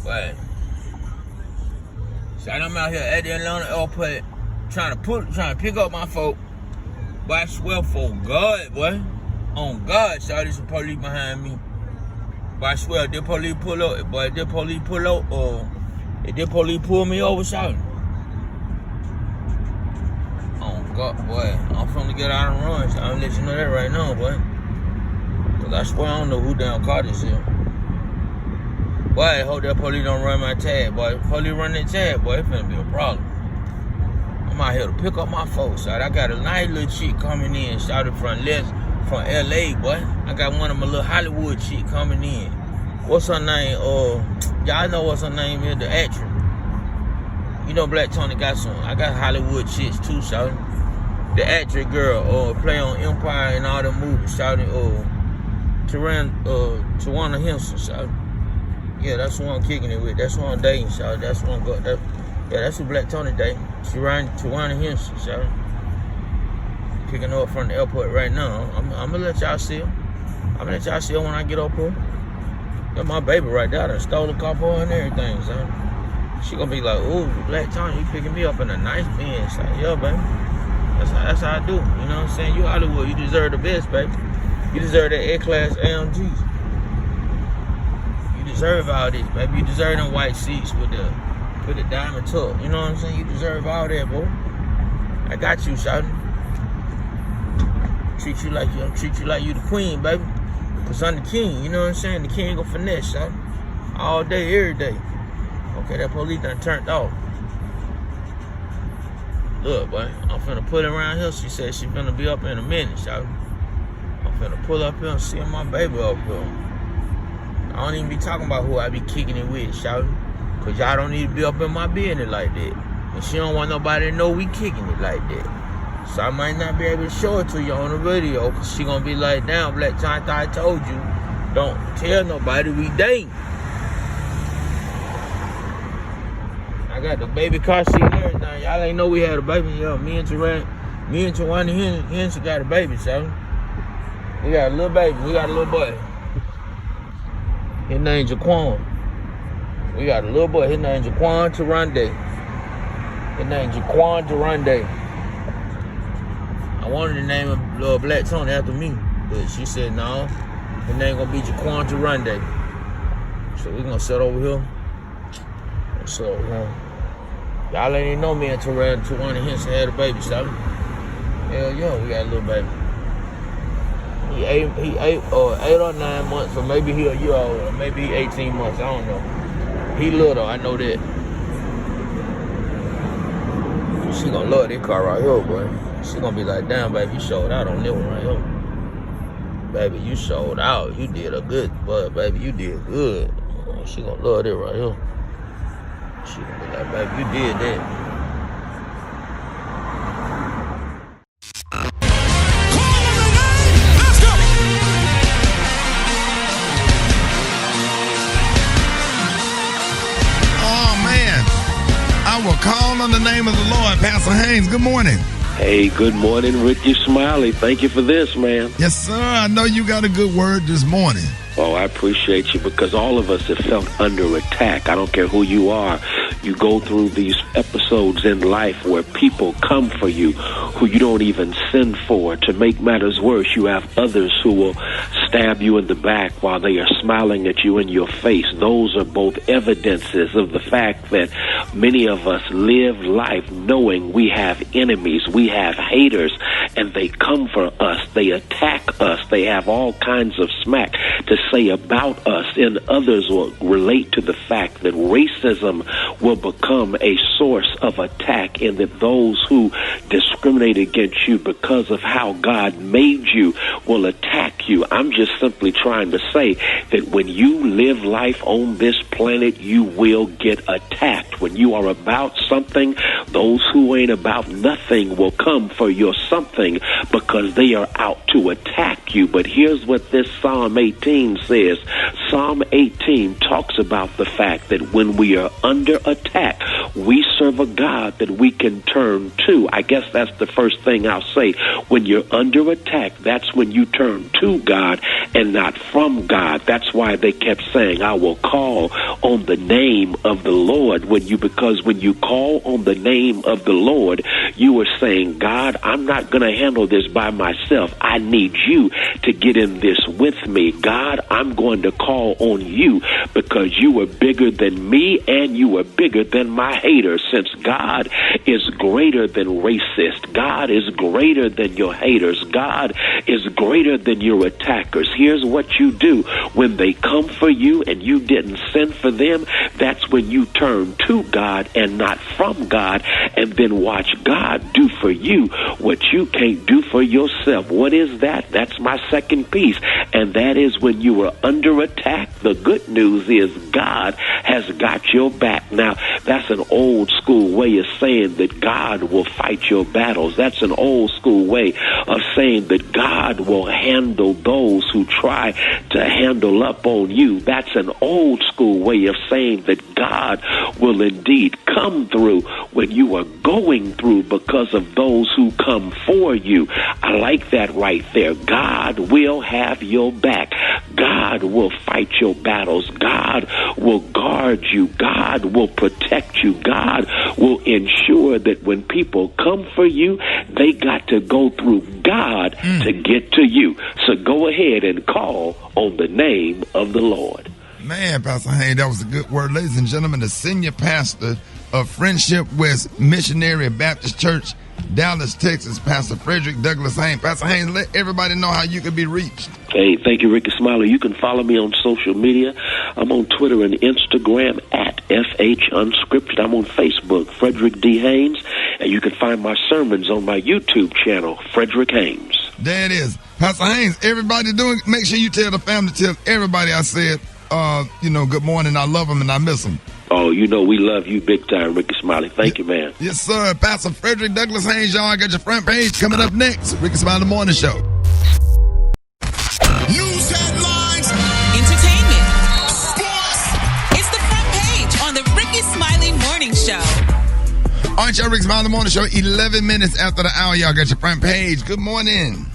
But so I'm out here at the Atlanta airport trying to pick up my folk. But I swear for God, boy. On God, so there's some police behind me. But I swear, if the police pull up, if the police pull me over, shouting. Oh God, boy, I'm finna get out and run. So I'm let you know that right now, boy. Cause I swear I don't know who damn car this is. Boy, I hope that police don't run my tag, boy. If police run that tag, boy, it's finna be a problem. I'm out here to pick up my folks, so I got a nice little chick coming in, shouted from LA, boy. I got one of my little Hollywood chick coming in. What's her name? Y'all know what's her name is, the actress. You know Black Tony got some. I got Hollywood chicks too, shouting. The actress girl, play on Empire and all the movies, shouting, Tawana Henson, shouting. Yeah, that's who I'm kicking it with. That's who I'm dating, shouting. That's who I'm going. That's who Black Tony dating. She riding Tawana Henson, shouting. Picking her up from the airport right now. I'm gonna let y'all see her. I'm gonna let y'all see her when I get up here. Got my baby right there. I done stole a car for her and everything, son. She gonna be like, ooh, Black Tony, you picking me up in a nice Benz. Like, yeah, baby. That's how I do. You know what I'm saying? You Hollywood. You deserve the best, baby. You deserve that A-class AMGs. You deserve all this, baby. You deserve them white seats with the diamond tuck. You know what I'm saying? You deserve all that, boy. I got you, shouting. Treat you like you the queen, baby. Cause I'm the king, you know what I'm saying? The king of finesse, son. All day, every day. Okay, that police done turned off. Look, boy, I'm finna put it around here. She said she finna be up in a minute, shawty. I'm finna pull up here and see my baby up here. I don't even be talking about who I be kicking it with, shawty. Cause y'all don't need to be up in my business like that. And she don't want nobody to know we kicking it like that. So I might not be able to show it to you on the video, cause she gonna be like, damn, Black Tony, I told you, don't tell nobody we dating. I got the baby car seat and everything. Y'all ain't know we had a baby. Yo, me and Tawana Henson got a baby, so we got a little baby. We got a little boy. His name Jaquan. We got a little boy. His name Jaquan Tarande. I wanted to name him Black Tony after me, but she said no. His name gonna be Jaquan Tarande. So we gonna sit over here. So y'all ain't even know me and Tawana Henson had a baby, so hell yeah, we got a little baby. He 8 or 9 months, or maybe he a year old, or maybe he 18 months. I don't know. He little, I know that. She gonna love this car right here, boy. She gonna be like, damn, baby, you showed out on this one right here. Baby, you showed out. You did a good, but baby, you did good. She gonna love this right here. She gonna be like, baby, you did that. Let's go. Oh man, I will call on the name of the Lord. Pastor Haynes, good morning. Hey, good morning, Rickey Smiley. Thank you for this, man. Yes, sir. I know you got a good word this morning. Oh, I appreciate you, because all of us have felt under attack. I don't care who you are. You go through these episodes in life where people come for you who you don't even send for. To make matters worse, you have others who will stab you in the back while they are smiling at you in your face. Those are both evidences of the fact that many of us live life knowing we have enemies, we have haters, and they come for us, they attack us, they have all kinds of smack to say about us, and others will relate to the fact that racism will become a source of attack, and that those who discriminate against you because of how God made you will attack you. I'm just simply trying to say that when you live life on this planet, you will get attacked. When you are about something, those who ain't about nothing will come for your something because they are out to attack you. But here's what this Psalm 18 says. Psalm 18 talks about the fact that when we are under attack, we serve a God that we can turn to. I guess that's the first thing I'll say. When you're under attack, that's when you turn to God and not from God. That's why they kept saying, I will call on the name of the Lord. Because when you call on the name of the Lord, you are saying, God, I'm not going to handle this by myself. I need you to get in this with me. God, I'm going to call on you because you are bigger than me and you are bigger than my haters. Since God is greater than racist, God is greater than your haters, God is greater than your attackers. Here's what you do. When they come for you and you didn't send for them, that's when you turn to God and not from God, and then watch God do for you what you can't do for yourself. What is that? That's my second piece, and that is when you are under attack, the good news is God has got your back. Now, that's an old school way of saying that God will fight your battles. That's an old school way of saying that God will handle those who try to handle up on you. That's an old school way of saying that God will indeed come through when you are going through because of those who come for you. I like that right there. God will have your back. God will fight your battles. God will guard you. God will protect you. God will ensure that when people come for you, they got to go through God to get to you. So go ahead and call on the name of the Lord. Man, Pastor Haynes, that was a good word. Ladies and gentlemen, the senior pastor of Friendship West Missionary Baptist Church, Dallas, Texas, Pastor Frederick Douglass Haynes. Pastor Haynes, let everybody know how you can be reached. Hey, thank you, Rickey Smiley. You can follow me on social media. I'm on Twitter and Instagram at FH Unscripted. I'm on Facebook, Frederick D. Haynes. And you can find my sermons on my YouTube channel, Frederick Haynes. There it is. Pastor Haynes, everybody doing, make sure you tell the family, tell everybody I said, good morning. I love them and I miss them. Oh, we love you big time, Rickey Smiley. Thank you, man. Yes, sir. Pastor Frederick Douglass Haynes, y'all. I got your front page coming up next. Rickey Smiley Morning Show. News headlines. Entertainment. Sports. It's the front page on the Rickey Smiley Morning Show. All right, y'all. Rickey Smiley Morning Show. 11 minutes after the hour, y'all got your front page. Good morning.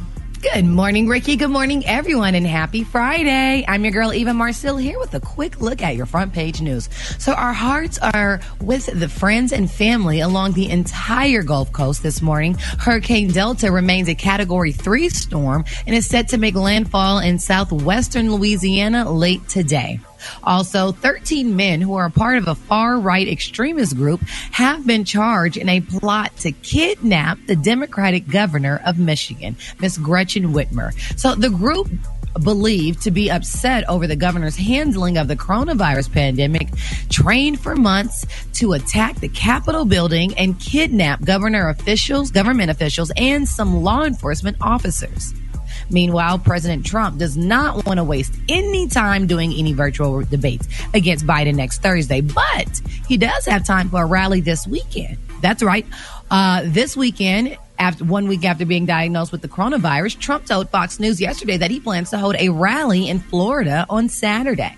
Good morning, Ricky. Good morning, everyone, and happy Friday. I'm your girl, Eva Marcille, here with a quick look at your front page news. So our hearts are with the friends and family along the entire Gulf Coast this morning. Hurricane Delta remains a Category 3 storm and is set to make landfall in southwestern Louisiana late today. Also, 13 men who are a part of a far-right extremist group have been charged in a plot to kidnap the Democratic governor of Michigan, Miss Gretchen Whitmer. So the group, believed to be upset over the governor's handling of the coronavirus pandemic, trained for months to attack the Capitol building and kidnap government officials, and some law enforcement officers. Meanwhile, President Trump does not want to waste any time doing any virtual debates against Biden next Thursday, but he does have time for a rally this weekend. That's right. This weekend, after 1 week after being diagnosed with the coronavirus, Trump told Fox News yesterday that he plans to hold a rally in Florida on Saturday.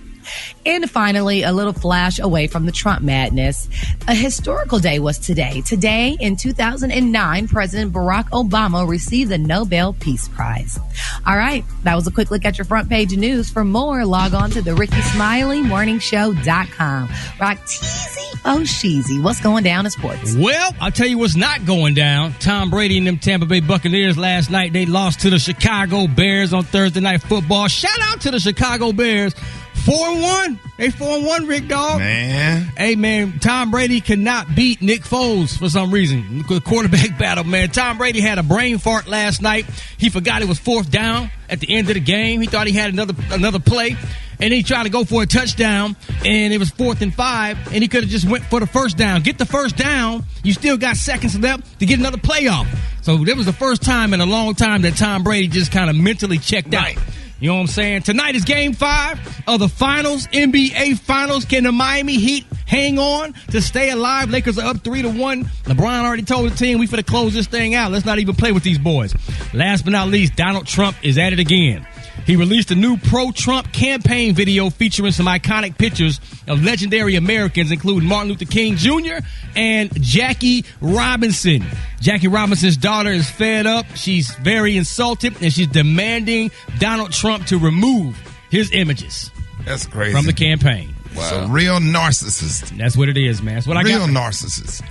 And finally, a little flash away from the Trump madness. A historical day was today. Today, in 2009, President Barack Obama received the Nobel Peace Prize. All right, that was a quick look at your front page news. For more, log on to the Rickey Smiley Morningshow.com. Rock teasy, oh sheezy. What's going down in sports? Well, I'll tell you what's not going down. Tom Brady and them Tampa Bay Buccaneers last night, they lost to the Chicago Bears on Thursday Night Football. Shout out to the Chicago Bears. 4-1. They 4-1, Rick Dog. Man. Hey, man, Tom Brady cannot beat Nick Foles for some reason. The quarterback battle, man. Tom Brady had a brain fart last night. He forgot it was fourth down at the end of the game. He thought he had another play. And he tried to go for a touchdown, and it was 4th and 5, and he could have just went for the first down. Get the first down. You still got seconds left to get another playoff. So that was the first time in a long time that Tom Brady just kind of mentally checked out. You know what I'm saying? Tonight is Game 5 of the finals, NBA Finals. Can the Miami Heat hang on to stay alive? Lakers are up 3-1. LeBron already told the team we finna close this thing out. Let's not even play with these boys. Last but not least, Donald Trump is at it again. He released a new pro-Trump campaign video featuring some iconic pictures of legendary Americans, including Martin Luther King Jr. and Jackie Robinson. Jackie Robinson's daughter is fed up. She's very insulted, and she's demanding Donald Trump to remove his images. That's crazy. From the campaign. A real narcissist. That's what it is, man. That's what I got. Real narcissist.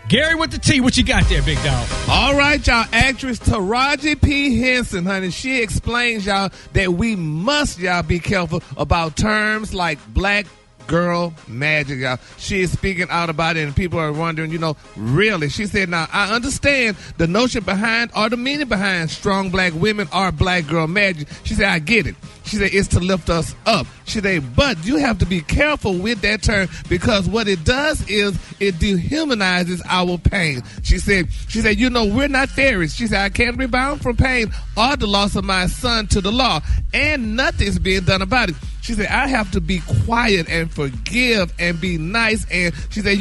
Gary with the T, what you got there, big dog? All right, y'all. Actress Taraji P. Henson, honey, she explains, y'all, that we must, y'all, be careful about terms like black girl magic, y'all. She is speaking out about it, and people are wondering, really. She said, now, I understand the notion behind or the meaning behind strong black women or black girl magic. She said, I get it. She said, it's to lift us up. She said, but you have to be careful with that term because what it does is it dehumanizes our pain. She said, we're not fairies. She said, I can't rebound from pain or the loss of my son to the law, and nothing's being done about it. She said, I have to be quiet and forgive and be nice. And she said,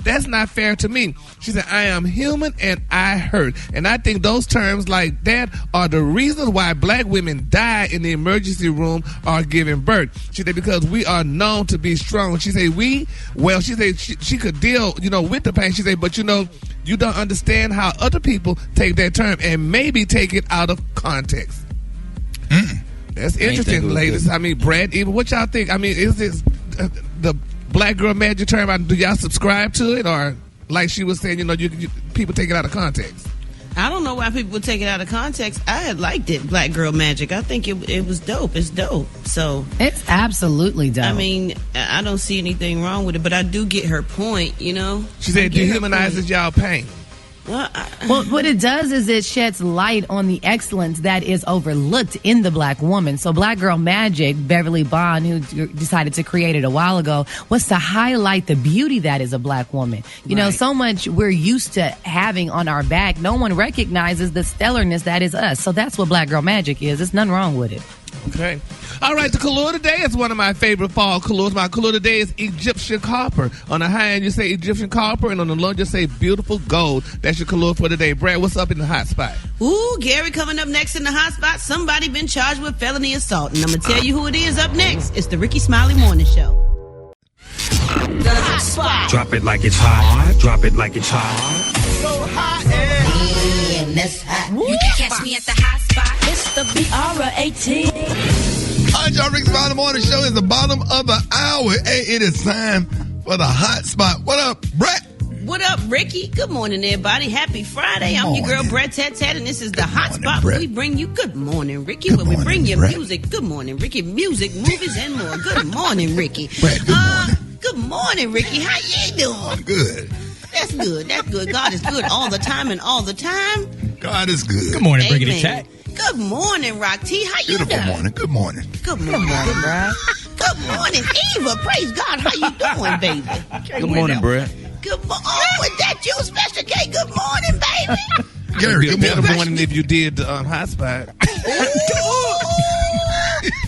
that's not fair to me. She said, I am human and I hurt. And I think those terms like that are the reasons why black women die in the emergency room or giving birth. She said, because we are known to be strong. She said, she said she could deal, with the pain. She said, but you don't understand how other people take that term and maybe take it out of context. That's interesting, ladies. Good. I mean, Brad, even what y'all think? I mean, is this the black girl magic term? Do y'all subscribe to it, or like she was saying, people take it out of context? I don't know why people would take it out of context. I had liked it, black girl magic. I think it was dope. It's dope. So it's absolutely dope. I mean, I don't see anything wrong with it, but I do get her point. She said dehumanizes y'all pain. Well, what it does is it sheds light on the excellence that is overlooked in the black woman. So Black Girl Magic, Beverly Bond, who decided to create it a while ago, was to highlight the beauty that is a black woman. You know, so much we're used to having on our back, no one recognizes the stellarness that is us. So that's what Black Girl Magic is. There's nothing wrong with it. Okay. All right, the color today is one of my favorite fall colors. My color today is Egyptian copper. On the high end, you say Egyptian copper, and on the low, you say beautiful gold. That's your color for today. Brad, what's up in the hot spot? Ooh, Gary, coming up next in the hot spot, somebody been charged with felony assault. And I'm going to tell you who it is up next. It's the Rickey Smiley Morning Show. The hot spot. Drop it like it's hot. Drop it like it's hot. So hot and that's hot. You can catch me at the hot spot. It's the BR18. All right, y'all, Rickey Smiley Morning Show is the bottom of the hour. Hey, it is time for the hot spot. What up, Brett? What up, Ricky? Good morning, everybody. Happy Friday. I'm your girl, Brett Tat, and this is the hot spot where we bring you good morning, Ricky. Where we bring you music. Good morning, Ricky. Music, movies, and more. Good morning, Ricky. Brett, good morning. Good morning, Ricky. How you doing? I'm good. That's good. That's good. God is good all the time and all the time. God is good. Good morning, Briggity Tat. Good morning, Rock T. How you doing? Beautiful morning. Good morning. Good morning, Brad. Good morning, Eva. Praise God. How you doing, baby? Good morning, Brad. Good morning. Oh, is that you, Special K? Good morning, baby. Gary, good morning if you did the hot spot.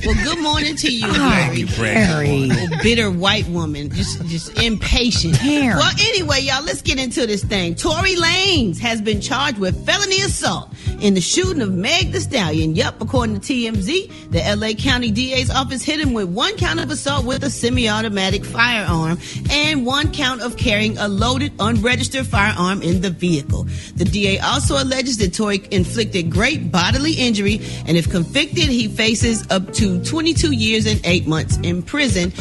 Well, good morning to you, Gary. Bitter white woman, just impatient. Damn. Well, anyway, y'all, let's get into this thing. Tory Lanez has been charged with felony assault in the shooting of Meg Thee Stallion. Yup, according to TMZ, the LA County DA's office hit him with one count of assault with a semi-automatic firearm and one count of carrying a loaded, unregistered firearm in the vehicle. The DA also alleges that Tory inflicted great bodily injury, and if convicted, he faces up to 22 years and 8 months in prison.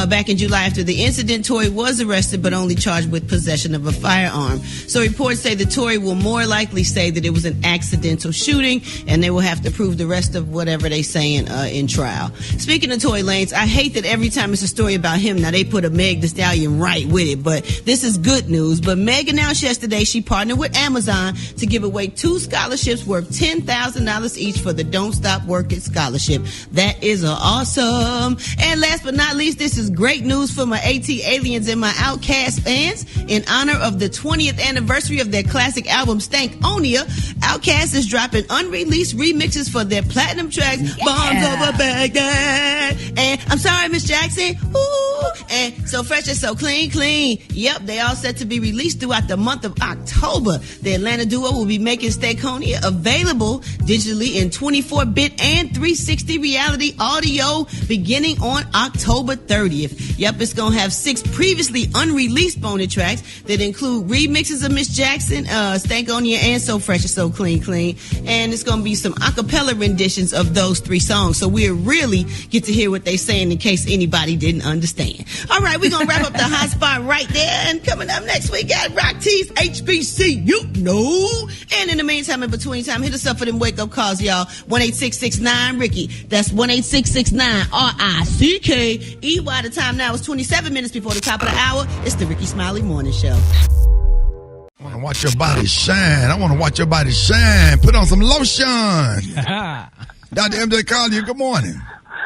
Back in July after the incident, Tory was arrested but only charged with possession of a firearm. So reports say that Tory will more likely say that it was an accidental shooting, and they will have to prove the rest of whatever they saying in trial. Speaking of Tory Lanez, I hate that every time it's a story about him, now they put a Meg Thee Stallion right with it, but this is good news. But Meg announced yesterday she partnered with Amazon to give away 2 scholarships worth $10,000 each for the Don't Stop Working Scholarship. That is awesome. And last but not least, this is great news for my AT aliens and my Outkast fans. In honor of the 20th anniversary of their classic album Stankonia, Outkast is dropping unreleased remixes for their platinum tracks, Bombs Over Baghdad and I'm Sorry Miss Jackson. Ooh. And So fresh and so clean. Yep, they all set to be released throughout the month of October. The Atlanta duo will be making Stankonia available digitally in 24-bit and 360 reality audio beginning on October 30th. Yep, it's going to have 6 previously unreleased bonus tracks that include remixes of Miss Jackson, Stankonia, and So Fresh and So Clean. And it's going to be some acapella renditions of those 3 songs. So we'll really get to hear what they're saying in case anybody didn't understand. All right, we're going to wrap up the hot spot right there. And coming up next, we got Rock T's HBC, you know. And in the meantime, in between time, hit us up for them wake-up calls, y'all. 1-866-9-RICKY. That's 1-866-9-RICKEY. The time now is 27 minutes before the top of the hour. It's the Rickey Smiley Morning Show. I want to watch your body shine. Put on some lotion. Dr. MJ Collier, good morning.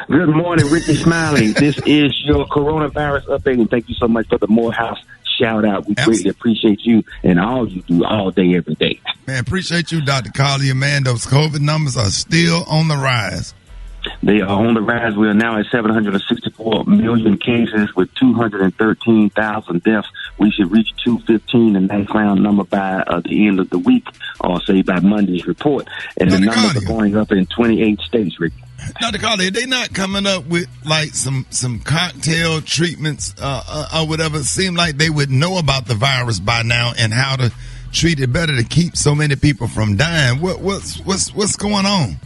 Good morning, Rickey Smiley. This is your coronavirus update, and thank you so much for the Morehouse shout out. We greatly appreciate you and all you do all day, every day. Man, appreciate you, Dr. Collier. Man, those COVID numbers are still on the rise. They are on the rise. We are now at 764 million cases with 213,000 deaths. We should reach 215, a nice round number by the end of the week, or say by Monday's report. And the numbers are going up in 28 states, Ricky. Dr. Collier, they not coming up with like some cocktail treatments or whatever. It seemed like they would know about the virus by now and how to treat it better to keep so many people from dying. What's going on?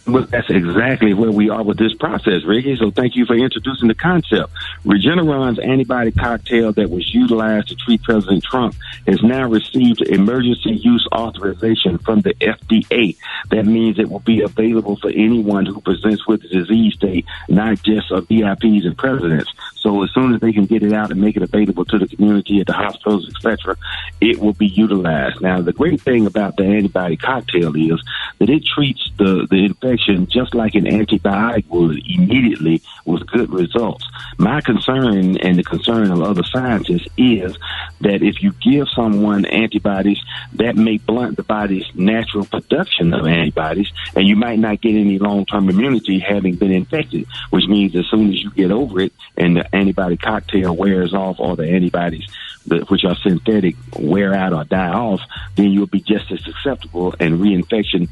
Well, that's exactly where we are with this process, Ricky. So thank you for introducing the concept. Regeneron's antibody cocktail that was utilized to treat President Trump has now received emergency use authorization from the FDA. That means it will be available for anyone who presents with the disease state, not just VIPs and presidents. So as soon as they can get it out and make it available to the community at the hospitals, etc., it will be utilized. Now, the great thing about the antibody cocktail is that it treats the infection just like an antibiotic would immediately with good results. My concern and the concern of other scientists is that if you give someone antibodies, that may blunt the body's natural production of antibodies, and you might not get any long-term immunity having been infected, which means as soon as you get over it and the antibody cocktail wears off, or the antibodies which are synthetic wear out or die off, then you'll be just as susceptible and reinfection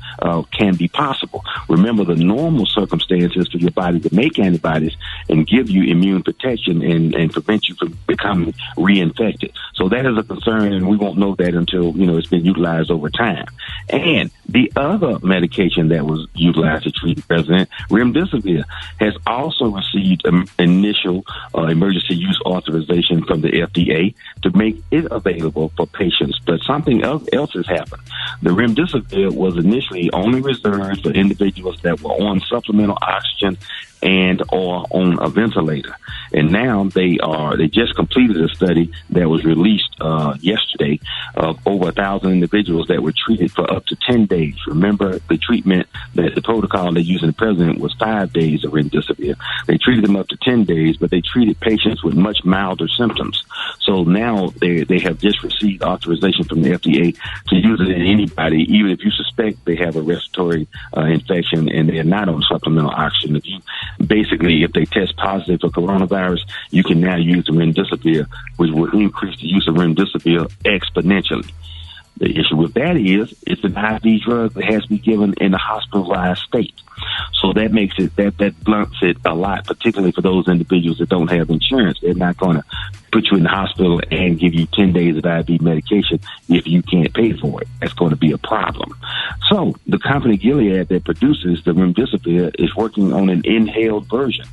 can be possible. Remember, the normal circumstances for your body to make antibodies and give you immune protection and prevent you from becoming reinfected. So that is a concern, and we won't know that until, it's been utilized over time. And the other medication that was utilized to treat the president, remdesivir, has also received initial emergency use authorization from the FDA to make it available for patients. But something else has happened. The remdesivir was initially only reserved for individuals that were on supplemental oxygen and or on a ventilator. And now they just completed a study that was released yesterday of over 1,000 individuals that were treated for up to 10 days. Remember, the treatment, that the protocol they used in the president was 5 days of remdesivir. They treated them up to 10 days, but they treated patients with much milder symptoms. So now they have just received authorization from the FDA to use it in anybody, even if you suspect they have a respiratory infection and they're not on supplemental oxygen. If they test positive for coronavirus, you can now use the remdesivir, which will increase the use of remdesivir exponentially. The issue with that is it's an IV drug that has to be given in a hospitalized state. So that makes it, that blunts it a lot, particularly for those individuals that don't have insurance. They're not going to put you in the hospital and give you 10 days of IV medication if you can't pay for it. That's going to be a problem. So the company Gilead that produces the remdesivir is working on an inhaled version.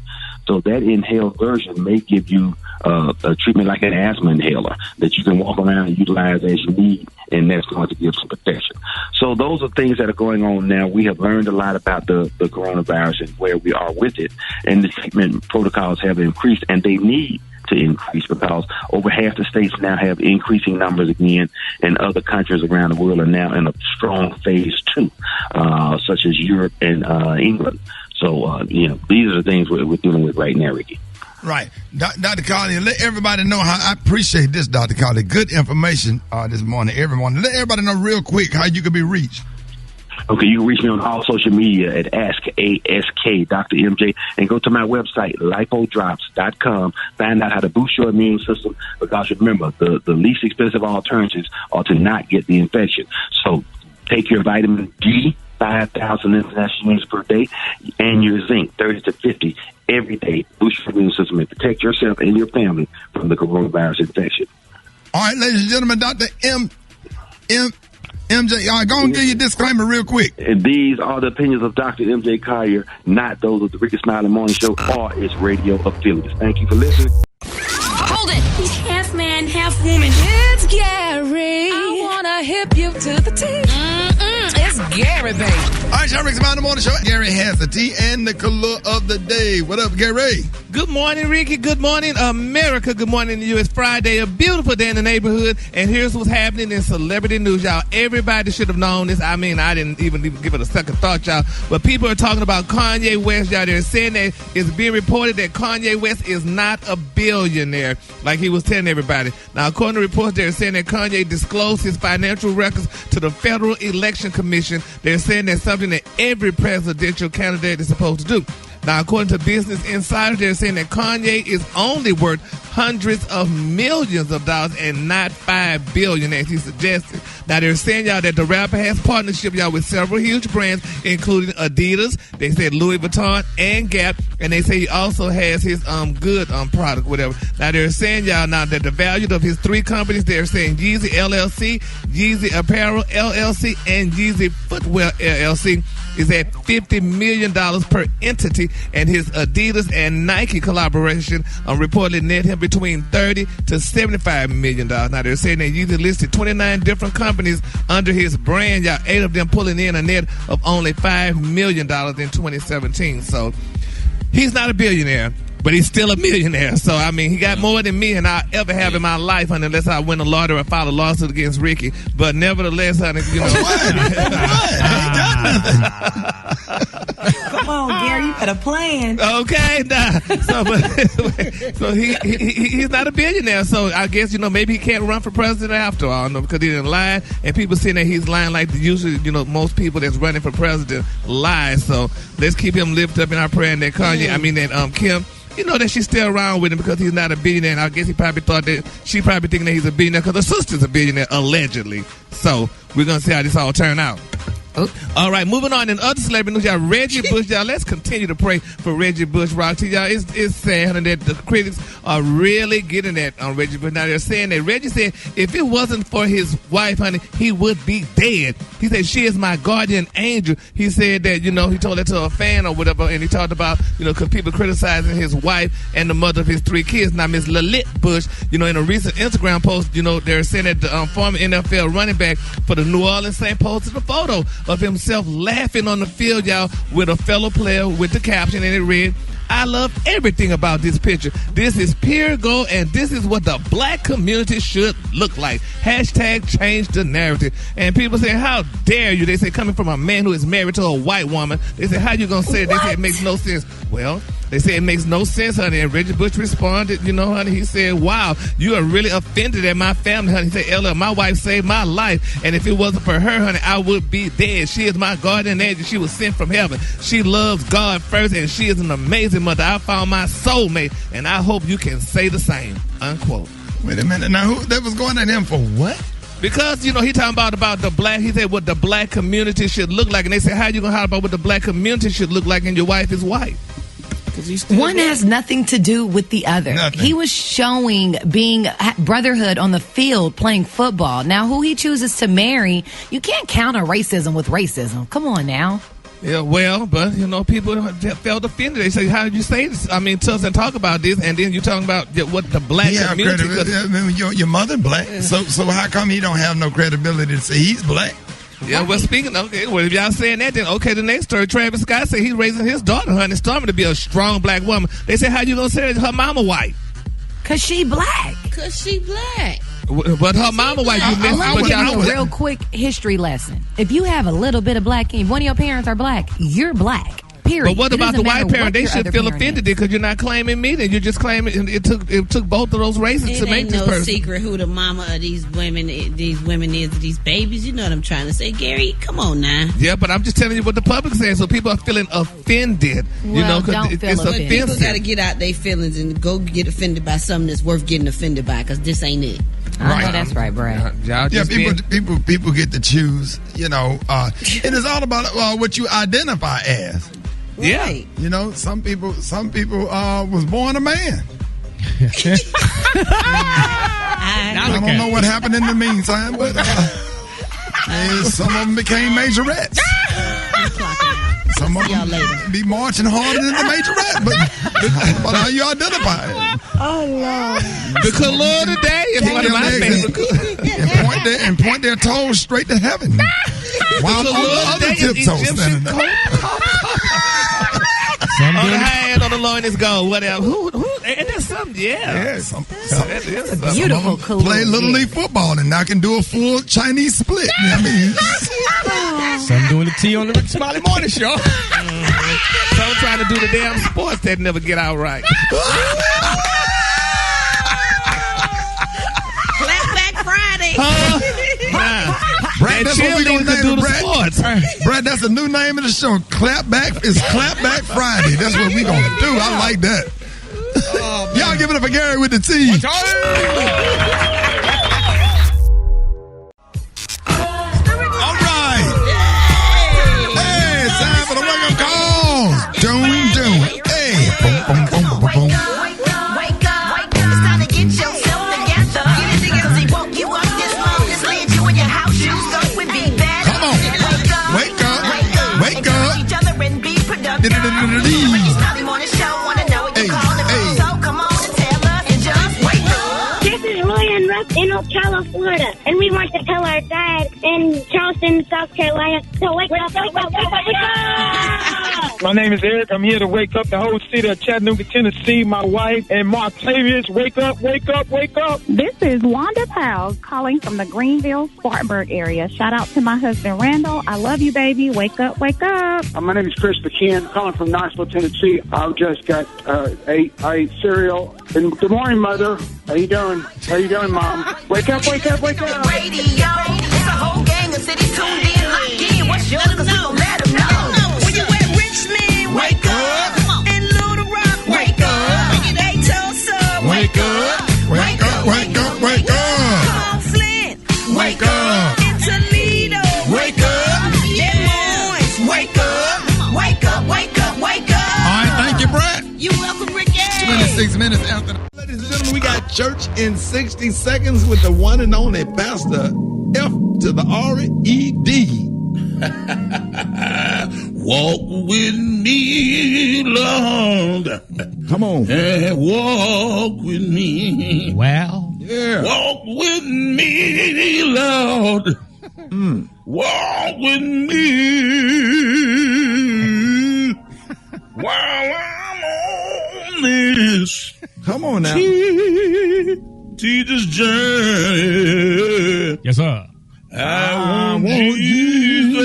So that inhaled version may give you a treatment like an asthma inhaler that you can walk around and utilize as you need, and that's going to give some protection. So those are things that are going on now. We have learned a lot about the coronavirus and where we are with it, and the treatment protocols have increased, and they need to increase because over half the states now have increasing numbers again, and other countries around the world are now in a strong phase 2, such as Europe and England. So, these are the things we're dealing with right now, Ricky. Right. Dr. Collier, let everybody know how I appreciate this, Dr. Collier. Good information this morning, everyone. Let everybody know real quick how you can be reached. Okay, you can reach me on all social media at AskASK Dr. MJ, and go to my website, lipodrops.com. Find out how to boost your immune system, because remember, the least expensive alternatives are to not get the infection. So take your vitamin D, 5,000 international units per day, and your zinc, 30 to 50 every day. Boost your immune system and protect yourself and your family from the coronavirus infection. All right, ladies and gentlemen, Dr. MJ, all right, go and give your disclaimer real quick. And these are the opinions of Dr. MJ Collier, not those of the Rickey Smiley Morning Show or its radio affiliates. Thank you for listening. Hold it. He's half man, half woman. It's Gary. I wanna hip you to the T. It's Gary, baby. All right, y'all, Rickey Smiley Morning Show. Gary has the tea and the color of the day. What up, Gary? Good morning, Ricky. Good morning, America. Good morning to you. It's Friday, a beautiful day in the neighborhood. And here's what's happening in celebrity news, y'all. Everybody should have known this. I mean, I didn't even give it a second thought, y'all. But people are talking about Kanye West, y'all. They're saying that it's being reported that Kanye West is not a billionaire, like he was telling everybody. Now, according to reports, they're saying that Kanye disclosed his financial records to the Federal Election Commission. They're saying that's something that every presidential candidate is supposed to do. Now, according to Business Insider, they're saying that Kanye is only worth hundreds of millions of dollars and not $5 billion, as he suggested. Now, they're saying, y'all, that the rapper has partnership, y'all, with several huge brands, including Adidas, they said Louis Vuitton, and Gap, and they say he also has his good product, whatever. Now, they're saying, y'all, now that the value of his three companies, they're saying Yeezy LLC, Yeezy Apparel LLC, and Yeezy Footwear LLC, is at $50 million per entity, and his Adidas and Nike collaboration reportedly net him between $30 to $75 million. Now, they're saying that Yeezy listed 29 different companies under his brand, y'all, 8 of them pulling in a net of only $5 million in 2017. So he's not a billionaire, but he's still a millionaire. So, I mean, he got more than me and I ever have in my life, honey, unless I win a lottery or file a lawsuit against Ricky. But nevertheless, honey, you know. Come on, Gary, you got a plan. Okay, nah. So he's not a billionaire. So I guess, you know, maybe he can't run for president after all, because he didn't lie. And people saying that he's lying like usually, you know, most people that's running for president lie. So let's keep him lifted up in our prayer. And that Kanye, that Kim, you know, that she's still around with him because he's not a billionaire. And I guess he probably thought that she probably thinking that he's a billionaire because her sister's a billionaire, allegedly. So we're going to see how this all turn out. All right, moving on in other celebrity news, y'all. Reggie Bush, y'all. Let's continue to pray for Reggie Bush, Roxy, y'all. It's sad, honey, that the critics are really getting at on Reggie Bush. Now they're saying that Reggie said if it wasn't for his wife, honey, he would be dead. He said she is my guardian angel. He said that, you know, he told that to a fan or whatever, and he talked about, you know, because people criticizing his wife and the mother of his 3 kids. Now Miss Lilith Bush, you know, in a recent Instagram post, you know, they're saying that the former NFL running back for the New Orleans Saints posted a photo of himself laughing on the field, y'all, with a fellow player with the caption, and it read, I love everything about this picture. This is pure gold, and this is what the black community should look like. Hashtag change the narrative. And people say, how dare you? They say, coming from a man who is married to a white woman. They say, how you going to say it? They say, it makes no sense. Well, they say it makes no sense, honey. And Reggie Bush responded, you know, honey, he said, wow, you are really offended at my family, honey. He said, Ella, my wife saved my life, and if it wasn't for her, honey, I would be dead. She is my guardian angel. She was sent from heaven. She loves God first, and she is an amazing mother. I found my soulmate, and I hope you can say the same, unquote. Wait a minute. Now, who that was going at him for what? Because, you know, he talking about the black, he said what the black community should look like. And they said, how you going to holler about what the black community should look like, and your wife is white? One has nothing to do with the other. Nothing. He was showing being brotherhood on the field playing football. Now, who he chooses to marry, you can't counter racism with racism. Come on now. Yeah, well, but, you know, people felt offended. They say, how did you say this? I mean, tell us and talk about this, and then you're talking about what the black community... Your mother black, so how come he don't have no credibility to say he's black? Yeah, well, speaking of, okay, well, if y'all saying that, then okay, the next story, Travis Scott said he's raising his daughter, honey, Stormy, to be a strong black woman. They say, how you gonna say that her mama white? Because she black. But her mama white, you missed. I'm gonna give you a real quick history lesson. If you have a little bit of black, if one of your parents are black, you're black. Period. But what It about the doesn't matter white parent? what They your should other feel parent offended because you're not claiming me. Then you're just claiming it took both of those races It to make ain't this no person. secret who the mama of these women is, these babies. You know what I'm trying to say, Gary? Come on now. Yeah, but I'm just telling you what the public says, so people are feeling offended. Well, because don't feel it's offended. People offensive. got to get out their feelings and go get offended by something that's worth getting offended by, because this ain't it. I know that's right, Brad. Y'all Yeah, just people get to choose, you know, and it's all about what you identify as. Yeah. Right. You know, some people was born a man. I don't know what happened in the meantime, but and some of them became majorettes. Some of them be marching harder than the majorette, but how you identify it? Oh, Lord. The color today is one of my favorite. And point their toes straight to heaven. While The on the color other today is tiptoes Egyptian standing there. Some On doing the it. hand, on the loin is gold. Whatever. Who? And there's something. Yeah. Yeah, some That is something. Beautiful, cool. play Little League football and now can do a full Chinese split. I mean, Some doing the T on the Rickey Smiley Morning Show. Some trying to do the damn sports that never get out right. Clapback Friday. Nah. Brad, that's what we cheerleaders gonna can do name the it, Brad. sports. Brad, that's the new name of the show. Clapback is Clapback Friday. That's what we gonna do. I like that. Y'all give it up for Gary with the T. All right. Hey, it's time for the wake-up call. Doom. Hey. Boom, boom, boom, boom, boom. Come on. Wake up. Wake up. This is Roy and Russ in Ocala, Florida, and we want to tell our dad in Charleston, South Carolina, to wake up, wake up, wake up, wake up! My name is Eric. I'm here to wake up the whole city of Chattanooga, Tennessee. My wife and Mark Clavius, wake up, wake up, wake up. This is Wanda Powell calling from the Greenville, Spartanburg area. Shout out to my husband, Randall. I love you, baby. Wake up, wake up. My name is Chris McKeon, calling from Knoxville, Tennessee. I just got ate cereal. And good morning, Mother. How you doing? How you doing, Mom? Wake up, wake up, wake up. Radio, it's a whole gang of cities tuned in, locked in. What's yours? 'Cause we gon' let them know. When you at Richmond, wake up. And Little Rock, wake up. Hey, Tulsa, wake up. Wake up, wake up, wake up. Come on, Flint, Wake up. In Toledo, wake up. Des Moines, wake up. Wake up, wake up, wake up. All right, thank you, Brad. You welcome, Ricky. 26 minutes after the... Ladies and gentlemen, we got church in 60 seconds with the one and only Pastor F to the R-E-D. Walk with me, Lord. Come on. And walk with me. Wow. Yeah. Walk with me, Lord. Walk with me. While I'm on this. Come on now. Jesus journey. Yes, sir. I want Jesus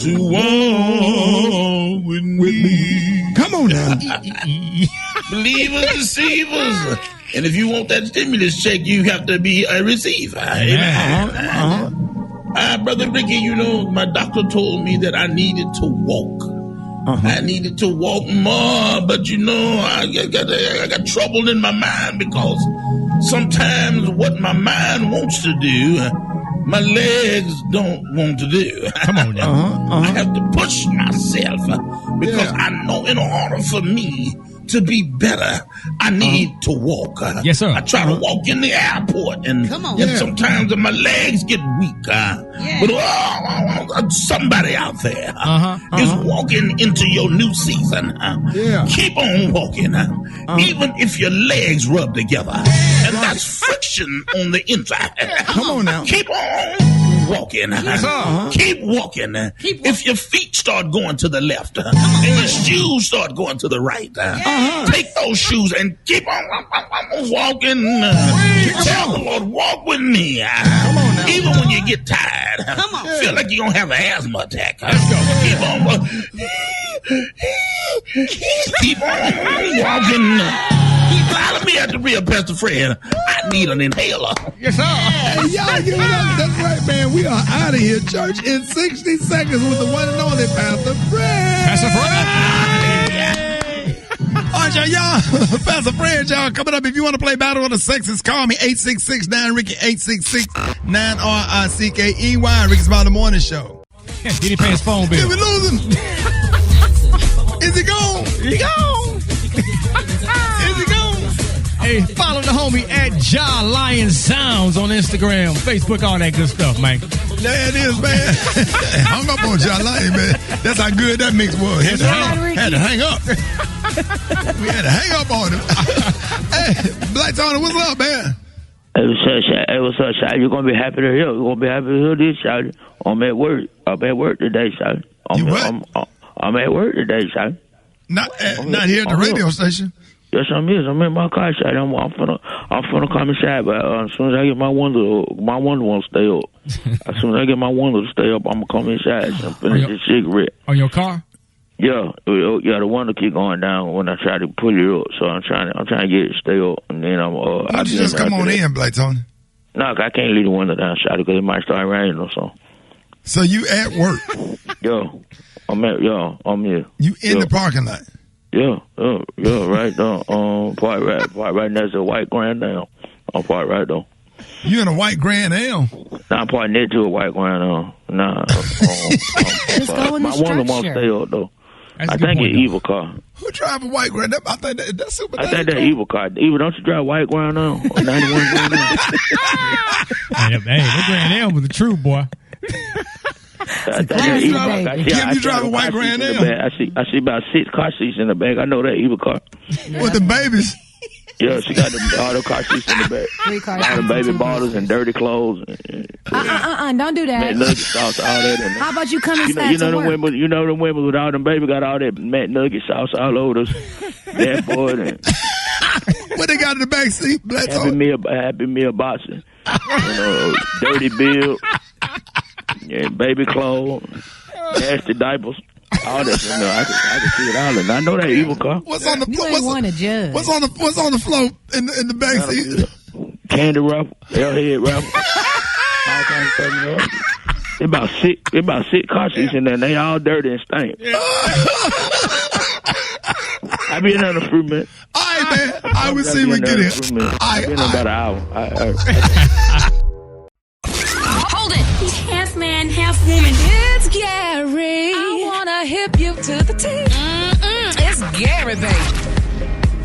to walk with me. Come on now. Believers, deceivers. And if you want that stimulus check, you have to be a receiver. Amen. Brother Ricky, you know, my doctor told me that I needed to walk. I needed to walk more, but you know, I got trouble in my mind because sometimes what my mind wants to do, my legs don't want to do. Come on now. I have to push myself because I know in order for me to be better, I need to walk. Yes, sir. I try to walk in the airport, and sometimes my legs get weak. But somebody out there is walking into your new season. Keep on walking, even if your legs rub together, and that's friction on the inside. Come on now. Keep on walking. Yes, sir. Keep walking. If your feet start going to the left and your shoes start going to the right, take those shoes and keep on walking. Tell the Lord, walk with me. Even when you get tired, feel like you're going to have an asthma attack. Keep on walking. Follow me at the real Pastor Fred. I need an inhaler. Yes, sir. Hey, y'all, you know that's right, man. We are out of here, church, in 60 seconds with the one and only Pastor Fred. Pastor Fred. All right, y'all. Pastor Fred, y'all, coming up. If you want to play Battle of the Sexes, call me 866-9-RICKY, 866-9-RICKEY. Rickey Smiley Morning Show. Did he pay his phone bill? Did we lose him? Is he gone? He gone. Is he gone? Hey, follow the homie at Ja Lion Sounds on Instagram, Facebook, all that good stuff, man. There it is, man. Hung up on Ja Lion, man. That's how good that mix was. Had to hang up. We had to hang up on him. Hey, Black Tony, what's up, man? Hey, what's up, Shotty? You're going to be happy to hear. You're going to be happy to hear this, Shotty. I'm at work. I'm at work today, Shotty. I'm at work today, Shotty. Not here at the radio station. Yes, I'm in my car, Shotty. I'm finna come inside, but as soon as I get my window won't stay up. As soon as I get my window to stay up, I'm gonna come inside and finish this cigarette. On your car? Yeah, the window keep going down when I try to pull it up. So I'm trying to get it to stay up, and then I'm. Why don't you just come on in, Black Tony? No, I can't leave the window down, Shotty, because it might start raining or something. So you at work? I'm here. You in the parking lot? Yeah, right there. Part right next to the white Grand Am. I'm part right there. You in a white Grand Am? Nah, I'm part next to a white Grand Am. Nah, my one won't stay up though. I think it's evil car. Who drive a white Grand Am? I think that's super. I think that's evil car. Evil, don't you drive white Grand Am? 91 Grand Am. Hey, that Grand Am was the true boy. Kim, you drive a white Grand Am? I see about 6 car seats in the back. I know that evil car. With the babies? Yeah, she got all the car seats in the back. 3 car all the baby bottles and dirty clothes. Don't do that. Nugget sauce, all that. And how about you come inside to work? You know them women with all them baby got all that nugget sauce all over us. That boy. What they got in the back seat? Happy Meal boxing. Dirty bill. Yeah, baby clothes, nasty diapers, all that. I can see it all. And I know that evil car. What's on the floor? What's on the floor in the back seat? Candy wrapper, airhead wrapper, all kinds of stuff. It's about 6 car seats in there. And they all dirty and stink. I been on a few minutes. All right, man. I will see we get it. I've been about an hour. Hold it. He's half man, half woman. It's Gary. I wanna hip you to the T. It's Gary, baby.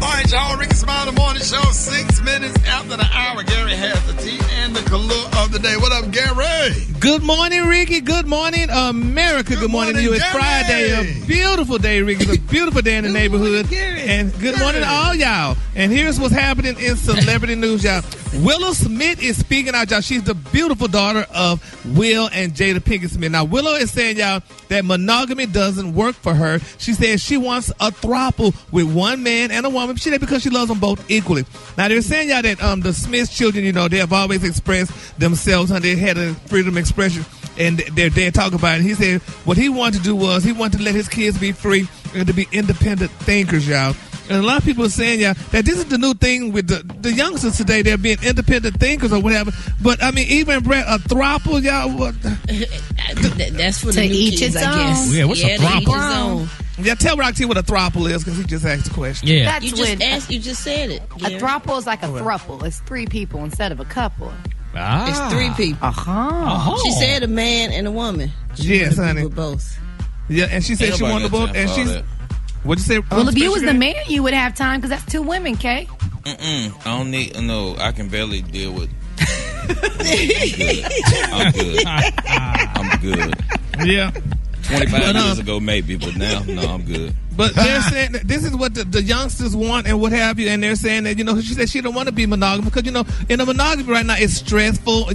All right, y'all. Rickey Smiley Morning Show. 6 minutes after the hour. Gary has the tea and the color of the day. What up, Gary? Good morning, Ricky. Good morning, America. Good morning to you. It's Gary. Friday. A beautiful day, Ricky. It's a beautiful day in the neighborhood. And good morning to all y'all. And here's what's happening in celebrity news, y'all. Willow Smith is speaking out, y'all. She's the beautiful daughter of Will and Jada Pinkett Smith. Now, Willow is saying, y'all, that monogamy doesn't work for her. She says she wants a throuple with one man and a woman. She said because she loves them both equally. Now, they're saying, y'all, that the Smith children, they have always expressed themselves and they had a freedom of expression. And they're talking about it. He said what he wanted to do was he wanted to let his kids be free and to be independent thinkers, y'all. And a lot of people are saying, y'all, that this is the new thing with the youngsters today. They're being independent thinkers or whatever. But, I mean, even a throuple, y'all. That's for the new kids, I guess. Yeah, what's a throuple? Yeah, tell Roxy what a throuple is because he just asked the question. Yeah. That's You just said it. A throuple is like a throuple. It's 3 people instead of a couple. It's 3 people. She said a man and a woman. Yes, honey. Both. Yeah, and she said she wanted both. And she's. What'd you say? Well, if you was the man, you would have time because that's 2 women, Kay. I don't need. No, I can barely deal with. I'm good. Yeah. 25 years ago, maybe, but now, no, I'm good. But they're saying that this is what the youngsters want and what have you, and they're saying that, she said she don't want to be monogamous because, in a monogamy right now, it's stressful,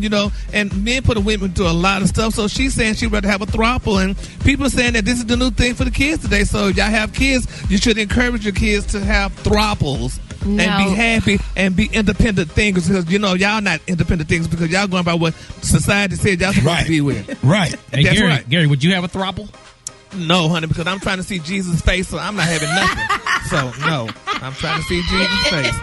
and men put a women through a lot of stuff. So she's saying she'd rather have a throuple, and people are saying that this is the new thing for the kids today. So if y'all have kids, you should encourage your kids to have throuples. And be happy and be independent thinkers because, y'all not independent thinkers because y'all going by what society said y'all supposed to be with. Right. Hey, That's Gary, right. Gary, would you have a throuple? No, honey, because I'm trying to see Jesus' face, so I'm not having nothing. So, no, I'm trying to see Jesus' face.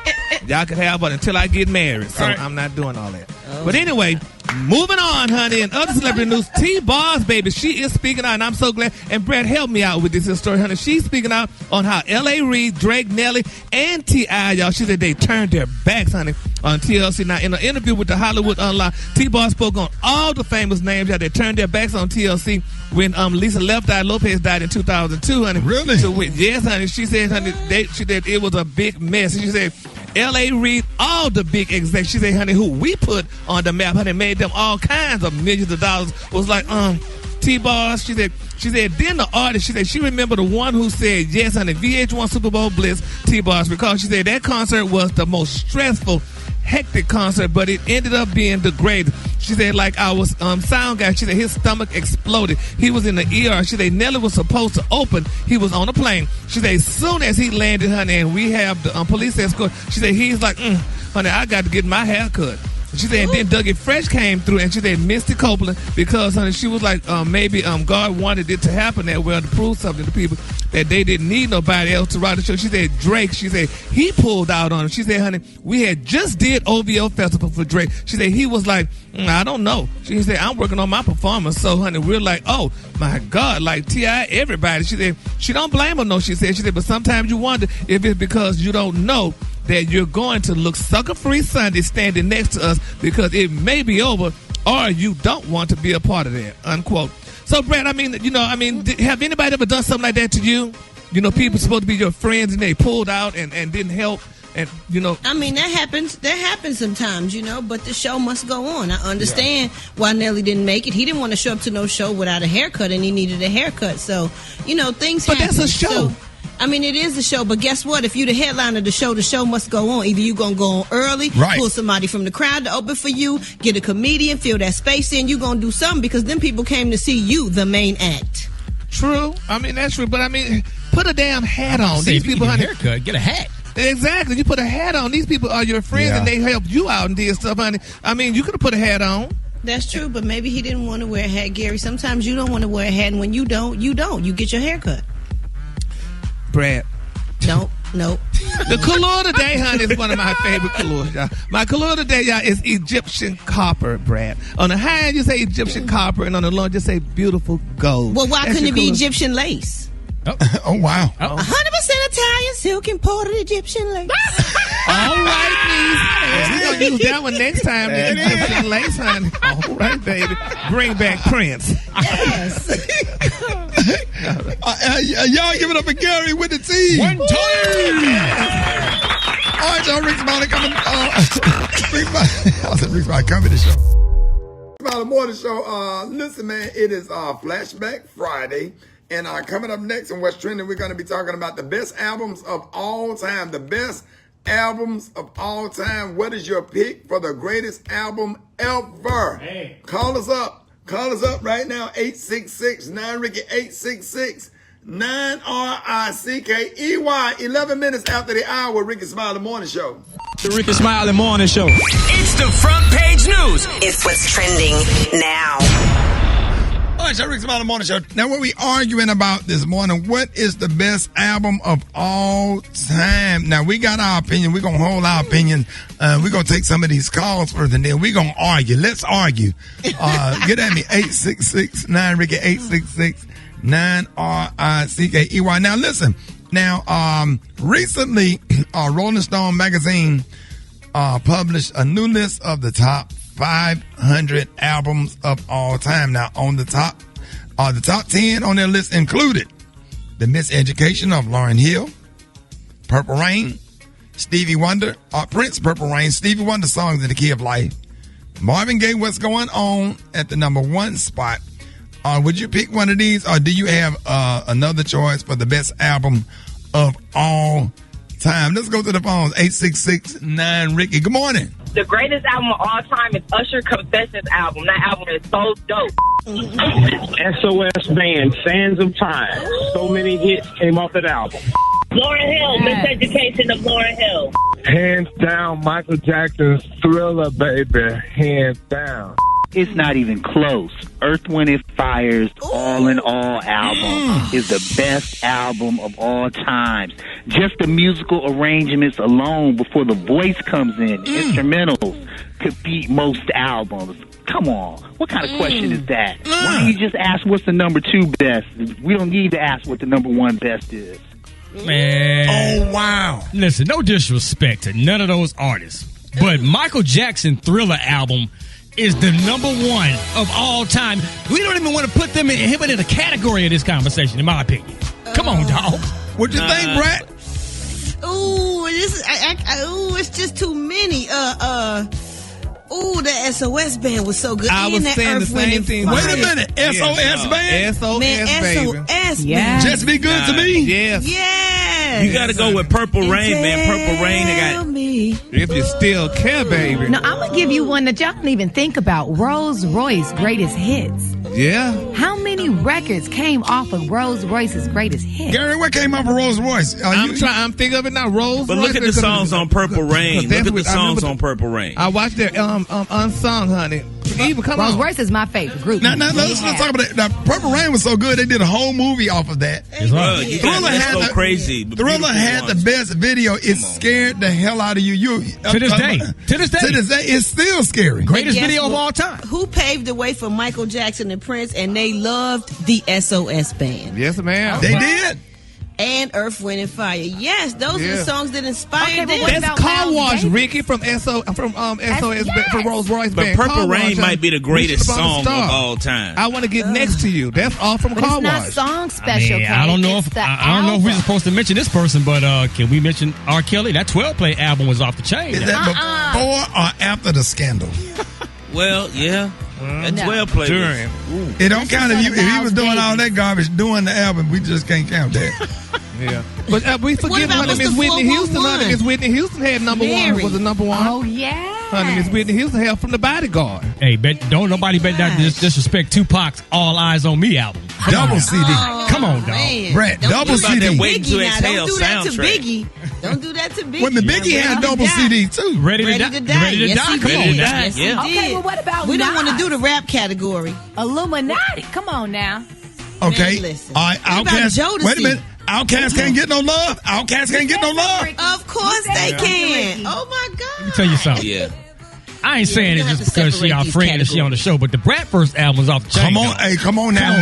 Y'all can have one until I get married, so I'm not doing all that. But anyway, moving on, honey, and other celebrity news, T-Boss, baby, she is speaking out, and I'm so glad. And Brett, help me out with this story, honey. She's speaking out on how L.A. Reid, Drake, Nelly, and T.I., y'all, she said they turned their backs, honey, on TLC. Now, in an interview with the Hollywood Unlocked, T-Boss spoke on all the famous names, y'all, they turned their backs on TLC when Lisa Left Eye Lopez died in 2002, honey. Really? So, yes, honey. She said, honey, she said it was a big mess. She said, L.A. Reid, all the big execs, she said, honey, who we put on the map, honey, made them all kinds of millions of dollars. Was like, T-Boss, she said, then the artist, she said, she remembered the one who said, yes, honey, VH1 Super Bowl Bliss, T-Boss, because she said that concert was the most stressful, hectic concert, but it ended up being the greatest. She said, like our sound guy, she said his stomach exploded. He was in the ER. She said Nelly was supposed to open. He was on a plane. She said as soon as he landed, honey, and we have the police escort, she said he's like, honey, I got to get my hair cut. She said, and then Dougie Fresh came through, and she said Misty Copeland, because, honey, she was like, maybe God wanted it to happen that way to prove something to people that they didn't need nobody else to ride the show. She said Drake, she said he pulled out on him. She said, honey, we had just did OVO Festival for Drake. She said he was like, I don't know. She said, I'm working on my performance. So, honey, we're like, oh, my God, like T.I., everybody. She said, she don't blame her, no, she said, but sometimes you wonder if it's because you don't know that you're going to look sucker-free Sunday standing next to us because it may be over or you don't want to be a part of that, unquote. So, Brad, have anybody ever done something like that to you? People supposed to be your friends and they pulled out and didn't help. And, that happens sometimes, but the show must go on. I understand why Nelly didn't make it. He didn't want to show up to no show without a haircut, and he needed a haircut. So, things happen. But that's a show. So, it is a show, but guess what? If you the headliner of the show must go on. Either you going to go on early, pull somebody from the crowd to open for you, get a comedian, fill that space in, you going to do something because then people came to see you, the main act. True. That's true. But, put a damn hat on. These people, honey. Haircut, get a hat. Exactly. You put a hat on. These people are your friends and they help you out and did stuff, honey. You could have put a hat on. That's true, but maybe he didn't want to wear a hat, Gary. Sometimes you don't want to wear a hat, and when you don't. You get your hair cut. Brad. Nope. The color today, honey, is one of my favorite colors, y'all. My color today, y'all, is Egyptian copper, Brad. On the high end, you say Egyptian copper, and on the low end, just say beautiful gold. Well, why couldn't it be Egyptian lace? Oh, wow. 100% Italian silk imported Egyptian lace. All right, niece. We're going to use that one next time. The Egyptian lace, honey. All right, baby. Bring back Prince. Yes. Y'all give it up for Gary with the T. One time. All right, y'all. Rick Smiley coming. Rick Smiley coming to the show. Smiley Morning Show. Listen, man, it is Flashback Friday. And coming up next in What's Trending, we're going to be talking about the best albums of all time. The best albums of all time. What is your pick for the greatest album ever? Hey. Call us up. Call us up right now. 866-9-RICKY. 866-9-RICKEY. 11 minutes after the hour, Rickey Smiley Morning Show. The Rickey Smiley Morning Show. It's the front page news. It's what's trending now. All right, Rickey Smiley Morning Show. Now, what we arguing about this morning, what is the best album of all time? Now, we got our opinion. We're going to hold our opinion. We're going to take some of these calls first, and then we're going to argue. Let's argue. Get at me, 866-9-RICKY, 866-9-RICKEY. Now, listen. Now, recently, Rolling Stone magazine published a new list of the top 500 albums of all time. Now, on the top 10 on their list included The Miseducation of Lauryn Hill, Purple Rain, Stevie Wonder, Prince, Purple Rain, Stevie Wonder Songs in the Key of Life, Marvin Gaye, What's Going On at the number 1 spot, Would you pick one of these, or do you have another choice for the best album of all time? Let's go to the phones. 866-9-RICKY. Good morning. The greatest album of all time is Usher Confessions album. That album is so dope. SOS Band, Sands of Time. So many hits came off that album. Lauryn Hill, Miseducation of Lauryn Hill. Hands down, Michael Jackson's Thriller, baby. Hands down. It's not even close. Earth, Wind & Fire's All in All album is the best album of all times. Just the musical arrangements alone before the voice comes in, instrumentals, could beat most albums. Come on. What kind of question is that? Why don't you just ask what's the number 2 best? We don't need to ask what the number 1 best is. Man. Oh, wow. Listen, no disrespect to none of those artists, but Michael Jackson Thriller album is the number 1 of all time. We don't even want to put him in a category of this conversation, in my opinion. Come on, dog. What you think, Brett? Ooh, it's just too many. The SOS Band was so good. I was saying the same thing. Wait a minute. SOS Band? SOS, baby. SOS Yes. Just Be Good to Me? Yes. Yes. You got to go with Purple Rain, man. Purple Rain, they got... If you still care, baby. Now, I'm going to give you one that y'all don't even think about. Rolls Royce Greatest Hits. Yeah. How many records came off of Rolls Royce's Greatest Hits? Gary, what came off of Rolls Royce? I'm thinking of it now. Rolls But Royce. look at the songs on Purple Rain. Look at the songs on Purple Rain. I watched their unsung, honey. Even come Rolls on. Royce is my favorite group. Now, let's talk about that. Now, Purple Rain was so good, they did a whole movie off of that. Thriller had crazy. Thriller had the best video. It scared the hell out of you. To this day, it's still scary. Greatest video of all time. Who paved the way for Michael Jackson and Prince, and they loved the SOS Band. Yes, ma'am. They did. And Earth, Wind & Fire. Yes, those are the songs that inspired them. That's Car Wash, Ricky, from SOS from Rolls Royce But Band. Purple Rain might be the greatest song of all time. I Want to Get Next to You. That's all from Car It's not Wash. song special. I don't know if we're supposed to mention this person, but can we mention R. Kelly? That 12-play album was off the chain. Is that before or after the scandal? Well, yeah. That's well played. It don't count if he was doing all that garbage doing the album. We just can't count that. Yeah. But we forget honey, Miss Whitney Houston. Honey, Miss Whitney Houston had number 1. Was the number 1. Oh, yeah. Honey, Miss Whitney Houston had From the Bodyguard. Hey, don't nobody disrespect Tupac's All Eyes on Me album. Double CD. Come on, dog. Brett, double CD. Waiting to Exhale Don't do that to soundtrack. Biggie. Don't do that to Biggie. When the Biggie had double CD too. Ready to die. Yes, he did. Yes, he did. Okay, well, what about We don't Nas? want to do the rap category. Illuminati. Come on now. Okay. Man, listen. All right, What about Outkast. Jodeci? Wait a minute. Outkast can't get no love. Outkast can't get no love. Of course they can. Oh my God. Let me tell you something. Yeah. I ain't saying it have just to because she separate our these friend and she on the show, but the Bratwurst album was off the chain. Come on, hey, come on now.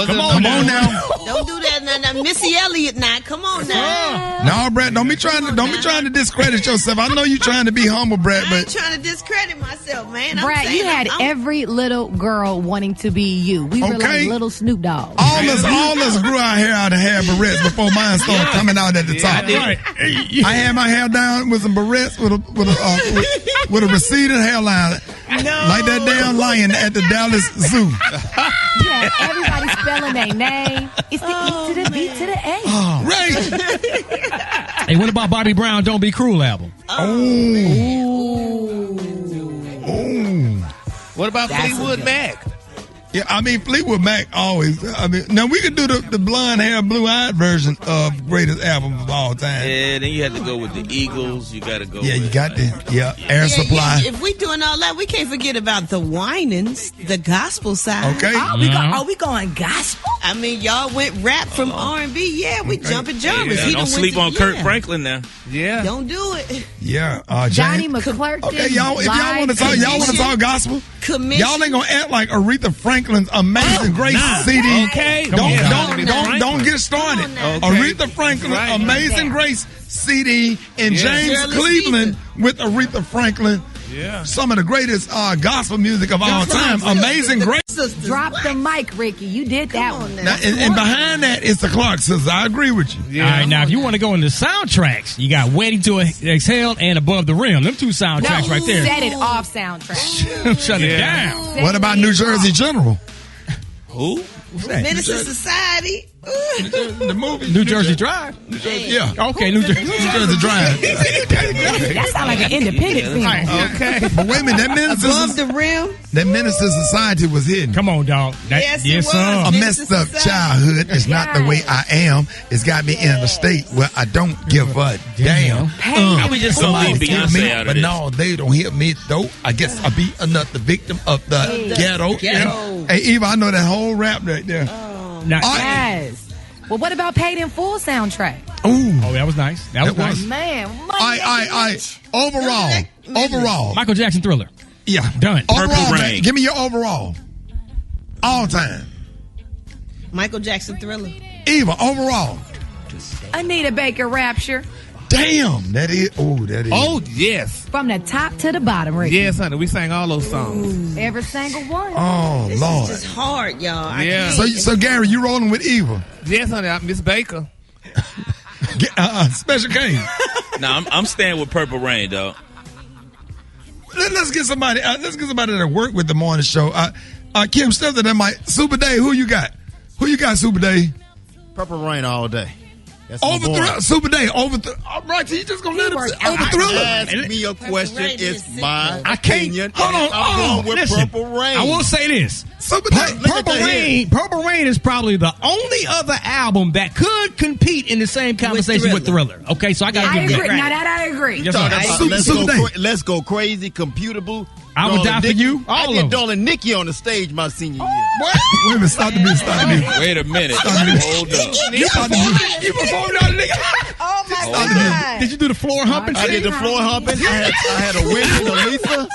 Come on now. Don't do that now. Missy Elliott now. Come on now. No, Brett, don't be trying to discredit yourself. I know you're trying to be humble, Brett, I ain't but trying to discredit myself, man. Brad, you had every little girl wanting to be you. We were Okay. like little Snoop Dogg. all us grew our hair out of hair barrettes before mine started coming out at the top. I had my hair down with some barrettes with a receding hairline, like that damn lion at the Dallas Zoo. Yeah, everybody spelling their name. It's the E to the B to the A. Oh, right. Hey, what about Bobby Brown Don't Be Cruel album? What about Fleetwood Mac? Yeah, I mean Fleetwood Mac always. I mean, now we could do the blonde hair, blue-eyed version of greatest album of all time. Yeah, then you have to go with the Eagles. You got to go. Yeah, with you got that. Yeah, Air Supply. If we doing all that, we can't forget about the Winans, the gospel side. Okay. Are we going gospel? I mean, y'all went rap from R&B. Yeah, we jumping genres. Hey, don't sleep on Kirk Franklin now. Yeah. Don't do it. Yeah, Johnny James. McClurkin. Okay, y'all. If y'all want to talk gospel, Commission. y'all ain't gonna act like Aretha Franklin's Amazing Grace CD. Okay. Don't get started. Okay. Aretha Franklin, Right. Amazing Grace CD, and James Shirley Cleveland with Aretha Franklin. Yeah. Some of the greatest gospel music of all time. Amazing Grace. Drop the mic, Ricky. You did that one. Now, and behind that is the Clark sisters. I agree with you. Yeah. All right, now if you want to go into soundtracks, you got Waiting to Exhale and Above the Rim. Them two soundtracks right there. Set it off soundtrack. Shut it down. What about New Jersey General? Who? What's that? Minister Society. The movie. New Jersey Drive. Yeah. Okay, New Jersey Drive. That sounds like an independent film. Okay. But wait a minute, that Above the rim. That Minister Society was hidden. Come on, dog. Yes, it was. A messed up childhood is not the way I am. It's got me in a state where I don't give a damn. How we just gonna leave Somebody Beyonce me, out of but this? no, they don't hear me though. I guess I'll be another victim of the ghetto. Ghetto. Hey, Eva, I know that whole rap right there. Now, Yes. Well, what about Paid in Full soundtrack? Ooh. oh, that was nice. That was nice. Man, Overall. Michael Jackson Thriller. Yeah. Done. Overall, Purple man, Rain. give me your overall. All time. Michael Jackson Thriller. Eva, overall. Anita Baker Rapture. Damn. That is. Oh, yes. From the top to the bottom, Ricky. Yes, honey. We sang all those songs. Every single one. Oh, This Lord. is just hard, y'all. I Yeah. can't. So Gary, you rolling with Eva. Yes, honey. Miss Baker. Special K. No, I'm staying with Purple Rain, though. Let's get somebody. Let's get somebody that work with the morning show. Kim Stephen, that might. Super Day. Who you got? Who you got? Super Day. Purple Rain all day. That's Over Super Day. All right, so you just gonna let him over Thriller? Ask me a question. It's my I can't. opinion. Hold on. I'm going with Listen, Purple Rain. I will say this. Super Day. Purple Rain is probably the only other album that could compete in the same conversation with Thriller. Okay, so I got to give agree. you Now that. that I agree. Yes, Let's go crazy, computable. I would die for you. I All did of them. Darling Nikki on the stage my senior year. Wait a minute. Stop the music. Wait a minute. Hold up. You performed on the nigga. Oh my God. Did you do the floor humping? I did the floor humping. I had a wig and a Lisa.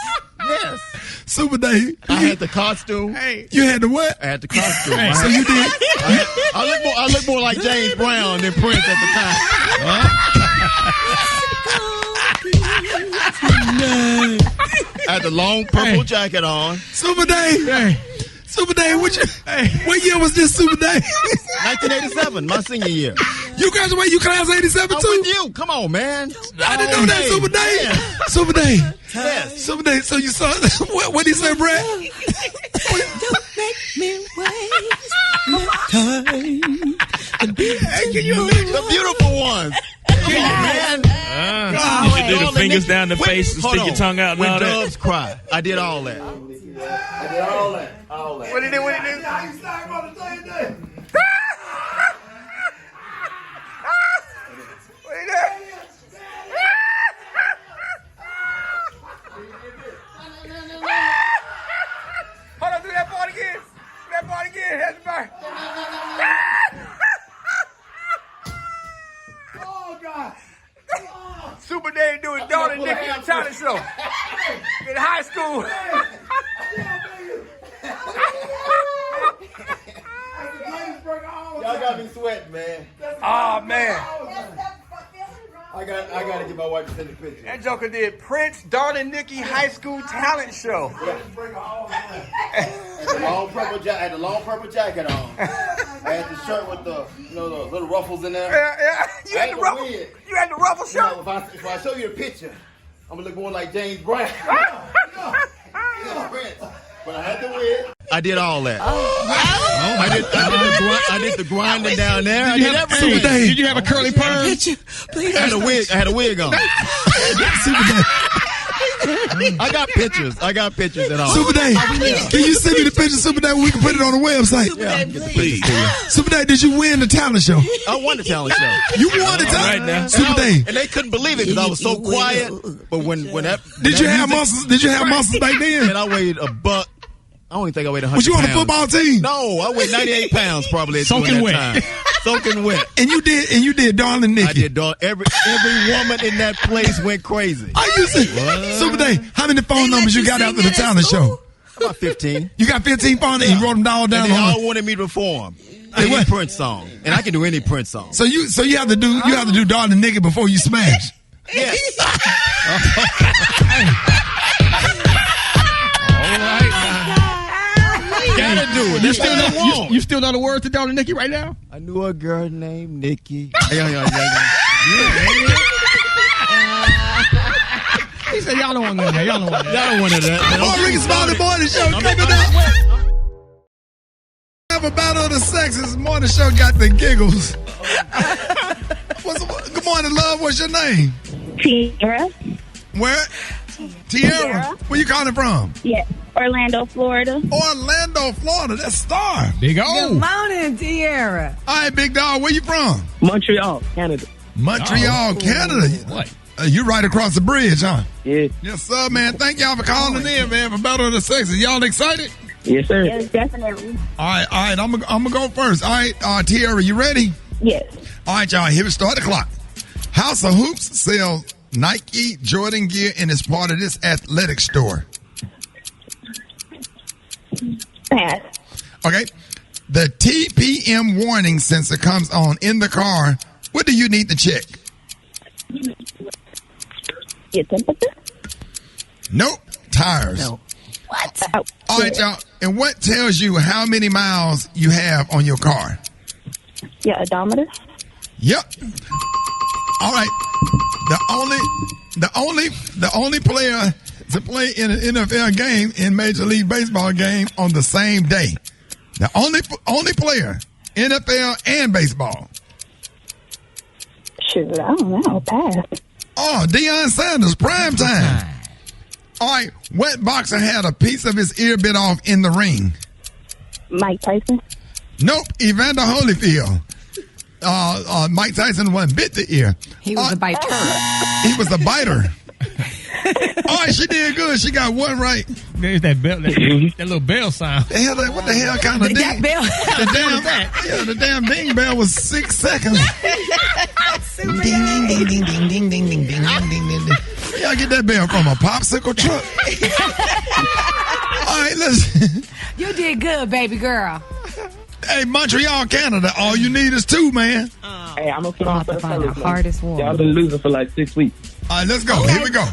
Yes. Super Day. I had the costume. Hey. You had the what? I had the costume. So you did. I look more like James Brown than Prince at the time. I had the long purple jacket on. Super Day. Super Day. What year was this, Super Day? 1987, my senior year. You graduated. You class 87 I'm too. with you. Come on, man. I didn't know that, Super Day. Yeah. Super Day. Yes. Super Day. So you saw what he said, Brad? Don't make me waste my time. The beautiful ones. Come on, man. Did you do the fingers down the face and stick your tongue out and when all that? doves cry. I did all that. What did he do? What did he do? You started on the same day. What did he do? Hold on, do that part again. Do that part again. Happy birthday. Oh, God. Super Day doing Dawn and Nikki on the talent show in high school. Y'all got me sweating, man. Oh, man. I got to get my wife to send a picture. That joker did Prince, Dawn and Nikki high school talent show. I had the long purple jacket on. I had the shirt with the little ruffles in there. Yeah. You had the ruffle. wig. You had the ruffle shirt. If I show you the picture, I'm gonna look more like James Brown. But I had the wig. I did all that. I did the grinding down there. I did everything. Did you have a curly perm? I had a wig on. I got pictures and all. Super Day, can you send me the picture, Super Day? We can put it on the website. Please. Super Day, did you win the talent show? I won the talent show. You won the talent right now. Super Day. And they couldn't believe it because I was so quiet. But when that Did you have muscles? Did you have muscles back then? And I weighed a buck. I don't even think I weighed 100 Was you on the pounds. football team? No, I weighed 98 pounds probably. At Soaking that wet. time. Soaking wet. And you did Dawn and Nikki. I did dog. Every woman in that place went crazy. I used to. Super Day, how many phone numbers you got after the talent show? About 15. You got 15 phone numbers and you wrote them all down And they on all wanted me to perform any Prince song, and I can do any Prince song. So you have to do Dawn and Nikki before you smash. Yes. Gotta do it. You still know the words to Dawn and Nikki right now? I knew a girl named Nikki. He said, y'all don't want none of that. Y'all don't want that. Y'all don't want that. Rickey Smiley morning show. Coming up. for Battle of the Sexes. Morning show got the giggles. Good morning, love. What's your name? Tiara. Where? Tiara. Where you calling from? Yeah, Orlando, Florida. Orlando, Florida. That's Star. Big O. Good morning, Tiara. All right, big dog. Where you from? Montreal, Canada. Montreal, Canada. What? You right across the bridge, huh? Yeah. Yes, sir, man. Thank y'all for calling in, man, for Battle of the Sexes. Y'all excited? Yes, sir. Yes, definitely. All right. I'm gonna go first. All right, Tiara, you ready? Yes. All right, y'all. Here we start the clock. House of Hoops sells Nike Jordan gear and is part of this athletic store. Pass. Okay. The TPM warning sensor comes on in the car. What do you need to check? Your temperature? Nope. Tires. No. What? All right, y'all. And what tells you how many miles you have on your car? Your odometer? Yep. All right. The only player to play in an NFL game in Major League Baseball game on the same day. The only player, NFL and baseball. Shoot, I don't know. Pass. Oh, Deion Sanders, prime time. All right, what boxer had a piece of his ear bit off in the ring? Mike Tyson? Nope, Evander Holyfield. Mike Tyson wasn't bit the ear. He was a biter. He was a biter. All right, she did good. She got one right. There's that bell, that little bell sound. What the hell kind of ding? That bell. The damn ding bell was 6 seconds. Ding, ding, ding, ding, ding, ding, ding, ding, ding, ding, ding. Y'all get that bell from a popsicle truck? All right, listen. You did good, baby girl. Hey, Montreal, Canada. All you need is 2, man. Hey, I'm going to About to find the hardest one. Y'all been losing for like 6 weeks. All right, let's go. Okay. Here we go.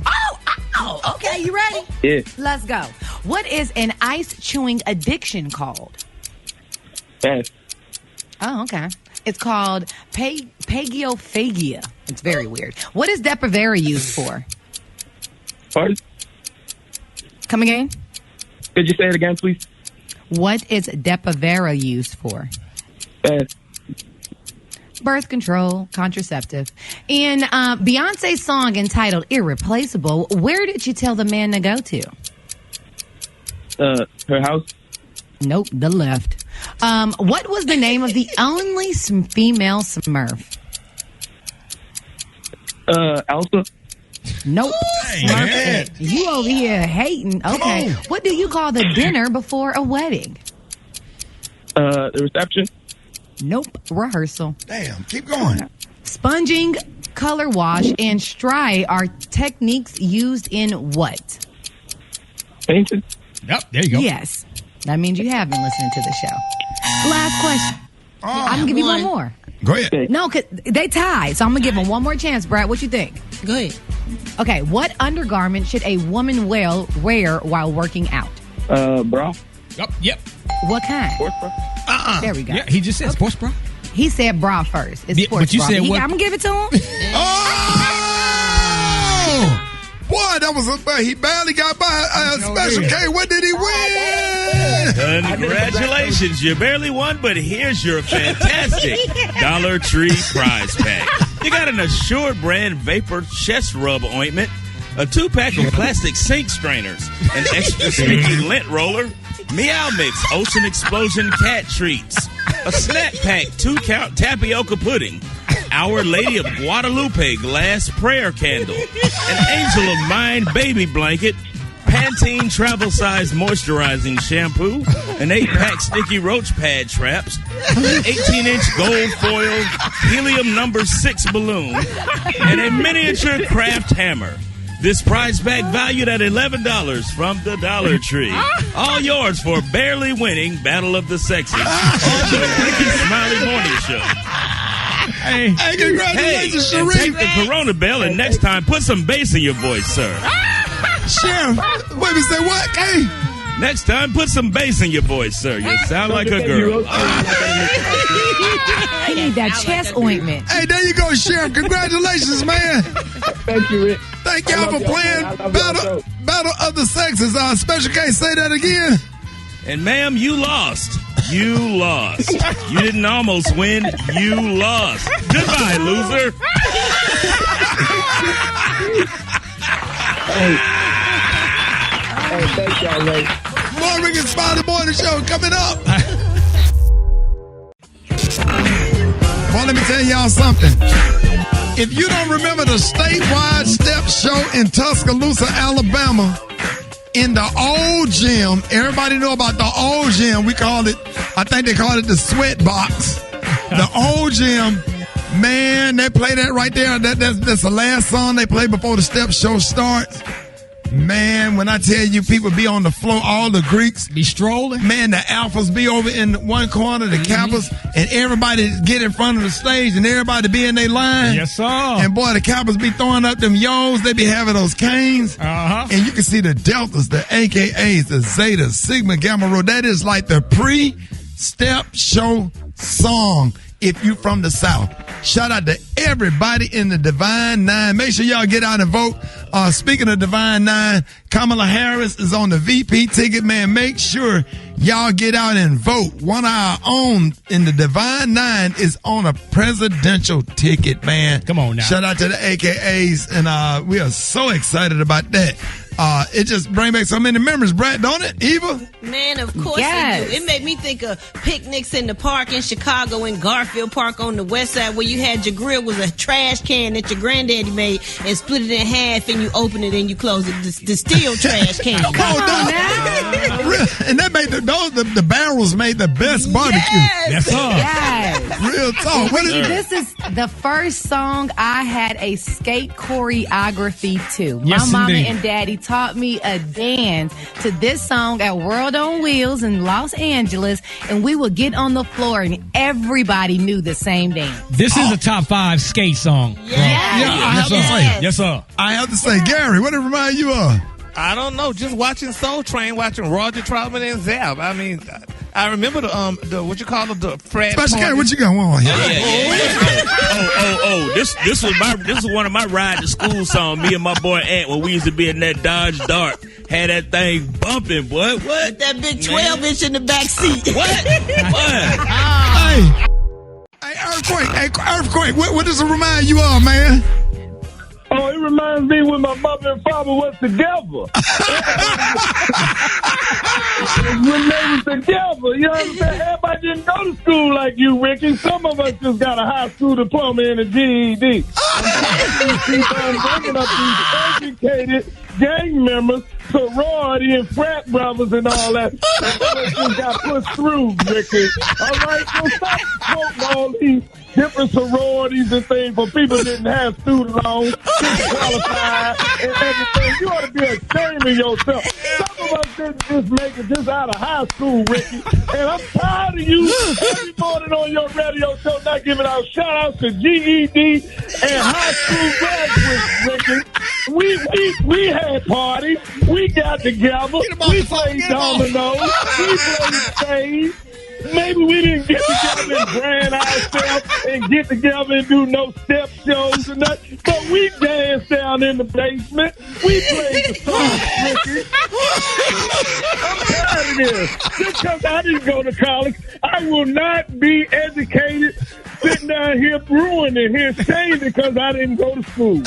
Oh, okay. You ready? Yeah. Let's go. What is an ice chewing addiction called? Pass. Oh, okay. It's called pagophagia. It's very weird. What is Depo-Provera used for? Pardon? Come again? Could you say it again, please? What is Depo-Provera used for? Pass. Birth control, contraceptive. In Beyonce's song entitled Irreplaceable, where did you tell the man to go to? Her house. Nope, the left. What was the name of the only female Smurf? Elsa. Nope. Smurfette. You over here hating. Okay. What do you call the dinner before a wedding? The reception. Nope. Rehearsal. Damn, keep going. Sponging, color wash, and stry are techniques used in what? Painting. Yep, there you go. Yes. That means you have been listening to the show. Last question. I'm going to give you one more. Go ahead. No, cause they tied, so I'm going to give them one more chance, Brad. What you think? Go ahead. Okay, what undergarment should a woman wear while working out? Bra. Yep. What kind? Sports bra. There we go. Yeah, he just said sports bra. He said bra first. It's sports but you bra. said what? I'm going to give it to him. Oh! Boy, that was he barely got by Special K. What did he win? Congratulations. You barely won, but here's your fantastic Dollar Tree prize pack. You got an Assured brand Vapor chest rub ointment, a 2-pack of plastic sink strainers, an extra sticky lint roller, Meow Mix Ocean Explosion cat treats, a snack pack 2-count tapioca pudding, Our Lady of Guadalupe glass prayer candle, an Angel of Mine baby blanket, Pantene travel size moisturizing shampoo, an 8-pack sticky roach pad traps, an 18-inch gold foil helium number 6 balloon, and a miniature craft hammer. This prize pack valued at $11 from the Dollar Tree. All yours for barely winning Battle of the Sexes on the Rickey Smiley Morning Show. Hey, congratulations, Sharif. Take the Corona Bell, and next time, put some bass in your voice, sir. Sheriff, wait a minute, say what? Hey. Next time, put some bass in your voice, sir. You sound like a girl. I need that chest ointment. Hey, there you go, Sheriff. Congratulations, man. Thank you, Rick. Thank y'all for playing Battle of the Sexes. Special K, say that again. And, ma'am, you lost. You lost. You didn't almost win. You lost. Goodbye, loser. Hey, thank y'all, Ray. More Rickey Smiley Morning Show coming up. Well, let me tell y'all something. If you don't remember the statewide step show in Tuscaloosa, Alabama, in the old gym, everybody know about the old gym. We call it, I think they call it the sweat box. The old gym, man, they play that right there. That's the last song they play before the step show starts. Man, when I tell you people be on the floor, all the Greeks be strolling. Man, the alphas be over in one corner, the kappas, and everybody get in front of the stage and everybody be in their line. Yes, sir. And boy, the kappas be throwing up them yos. They be having those canes. Uh-huh. And you can see the deltas, the AKAs, the zetas, sigma, gamma, rho. That is like the pre-step show song if you from the South. Shout out to everybody in the Divine Nine. Make sure y'all get out and vote. Speaking of Divine Nine, Kamala Harris is on the VP ticket, man. Make sure y'all get out and vote. One of our own in the Divine Nine is on a presidential ticket, man. Come on now. Shout out to the AKAs, and we are so excited about that. It just brings back so many memories, Brad, don't it, Eva? Man, of course Yes. it do. It made me think of picnics in the park in Chicago, in Garfield Park on the west side, where you had your grill was a trash can that your granddaddy made and split it in half, and you open it and you close it. The steel trash can. Come on now. And that made the barrels made the best barbecue. Yes. Yes. Real talk. What is See, this is the first song I had a skate choreography to. Yes, My mama indeed. and daddy taught me a dance to this song at World on Wheels in Los Angeles, and we would get on the floor and everybody knew the same dance. This is a top 5 skate song. Yeah, I have to say. Yes, sir. I have to say, Gary, what it remind you of? I don't know. Just watching Soul Train, watching Roger Troutman and Zap. I mean, I remember the what you call it, the Fred. Special Gary, what you got on here? This was one of my ride to school songs. Me and my boy Ant, when we used to be in that Dodge Dart, had that thing bumping, boy. What? With that big 12-inch in the back seat. What? Hey, Earthquake, what does it remind you of, man? Oh, it reminds me when my mother and father was together. When they was together, you know what I'm saying? Everybody didn't go to school like you, Ricky. Some of us just got a high school diploma and a GED. Keep on bringing up these educated gang members, sorority and frat brothers and all that. Some of us just got pushed through, Ricky. All right, so stop quoting all these different sororities and things for people that didn't have student loans, didn't qualify, and everything. You ought to be ashamed of yourself. Some of us didn't just make it just out of high school, Ricky. And I'm tired of you every morning on your radio show not giving out shout-outs to GED and high school graduates, Ricky. We had parties. We got together. We played dominoes. We played spades. Maybe we didn't get together and brand ourselves and get together and do no step shows and that, but we danced down in the basement. We played the songs, Ricky. I'm tired of this. Just because I didn't go to college, I will not be educated sitting down here ruining here saying because I didn't go to school.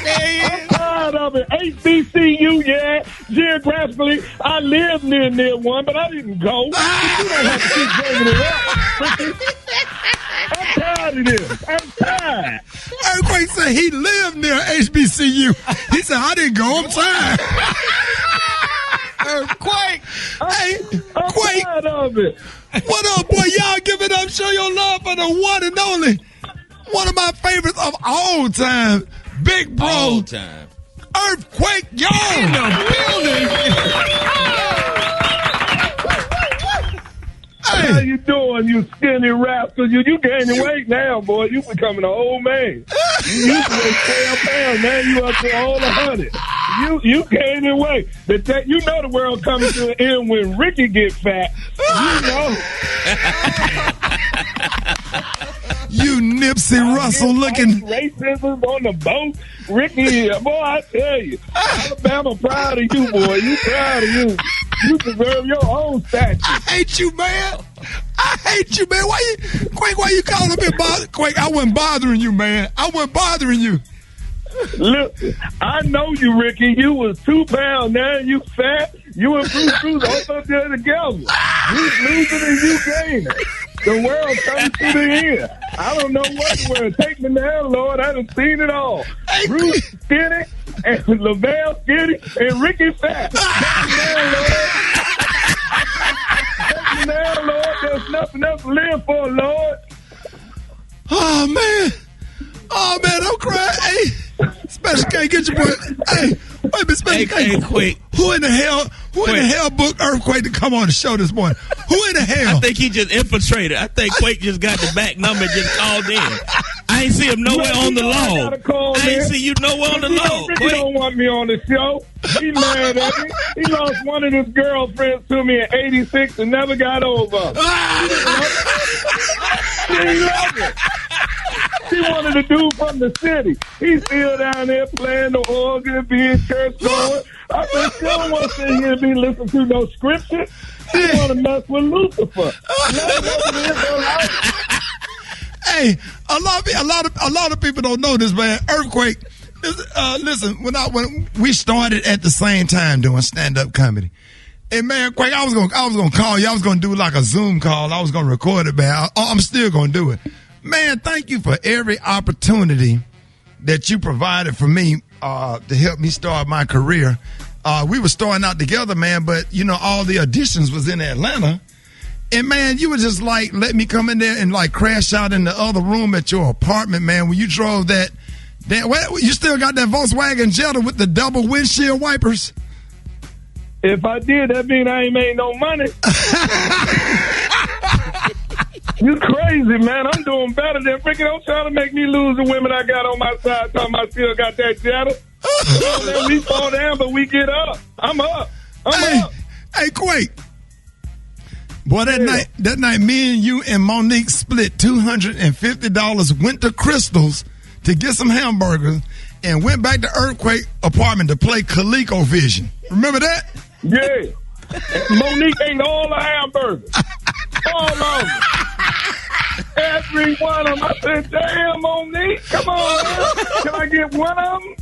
I'm tired of it. HBCU, yeah. Geographically, I live near one, but I didn't go. You don't have to keep bringing it up, Ricky. I'm tired of this. I'm tired. Earthquake said he lived near HBCU. He said, I didn't go. I'm tired. Earthquake. Hey, I'm Quake. tired of it. What up, boy? Y'all give it up. Show your love for the one and only. One of my favorites of all time. Big bro. All time. Earthquake, y'all. In the building. How you doing, you skinny rascal? You gaining weight now, boy. You becoming an old man. You used to weigh 12 pounds, now you up to all 100. You gaining weight. You know the world coming to an end when Ricky get fat. You know. You Nipsey Russell looking. Racism on the boat. Ricky, boy, I tell you. Alabama proud of you, boy. You proud of you. You deserve your own statue. I hate you, man. I hate you, man. Why you calling me Quake? I wasn't bothering you, man. I wasn't bothering you. Look, I know you, Ricky. You was 2 pounds. Now you fat. You and Bruce all up there together. You losing and you gaining. The world comes to the end. I don't know what the world. Take me now, Lord. I done seen it all. Bruce skinny and LaVelle skinny and Ricky fat. Take me now, Lord. There's nothing else to live for, Lord. Oh, man. Oh, man, I'm crying. Hey, Special K, get your boy. Hey, wait a minute, Special K. Hey, Quake. Who in the hell booked Earthquake to come on the show this morning? Who in the hell? I think he just infiltrated. I think Quake just got the back number and just called in. I ain't see him nowhere on the log. I ain't see you nowhere on the log. Ricky don't want me on the show. He mad at me. He lost one of his girlfriends to me in '86 and never got over. She didn't love it. She wanted a dude from the city. He's still down there playing the organ, being church going. I said, she don't want to sit here and be listening to no scripture. She want to mess with Lucifer. Hey, a lot of people don't know this, man. Earthquake. Listen, when we started at the same time doing stand-up comedy. And man, Quake, I was gonna call you. I was gonna do like a Zoom call. I was gonna record it, man. I'm still gonna do it. Man, thank you for every opportunity that you provided for me to help me start my career. We were starting out together, man, but you know, all the auditions was in Atlanta. And man, you were just like, let me come in there and like crash out in the other room at your apartment, man. When you drove that you still got that Volkswagen Jetta with the double windshield wipers? If I did, that mean I ain't made no money. You crazy, man. I'm doing better than Ricky. Don't try to make me lose the women I got on my side. Talking I still got that Jetta. We fall down, but we get up. I'm up. Up. Hey, Quake. Boy, that night, me and you and Monique split $250, went to Crystal's to get some hamburgers, and went back to Earthquake apartment to play ColecoVision. Remember that? Yeah. Monique ate all the hamburgers. All of them. Every one of them. I said, damn, Monique, come on, man. Can I get one of them?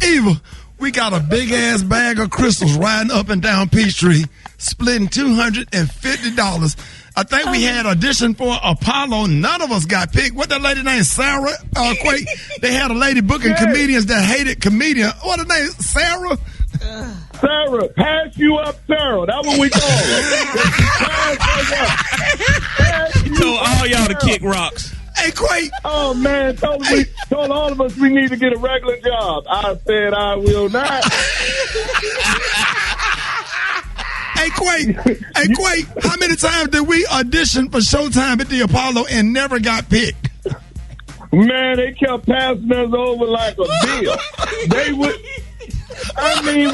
Eva, we got a big-ass bag of Crystals riding up and down Peachtree, splitting $250. I think we had audition for Apollo. None of us got picked. What that lady named Sarah? Quake. They had a lady booking comedians that hated comedians. What her name? Sarah? Sarah, pass you up, Sarah. That's what we call her. Told all y'all to kick rocks. Hey, Quake. Oh, man. Told all of us we need to get a regular job. I said I will not. Hey, Quake, how many times did we audition for Showtime at the Apollo and never got picked? Man, they kept passing us over like a bill.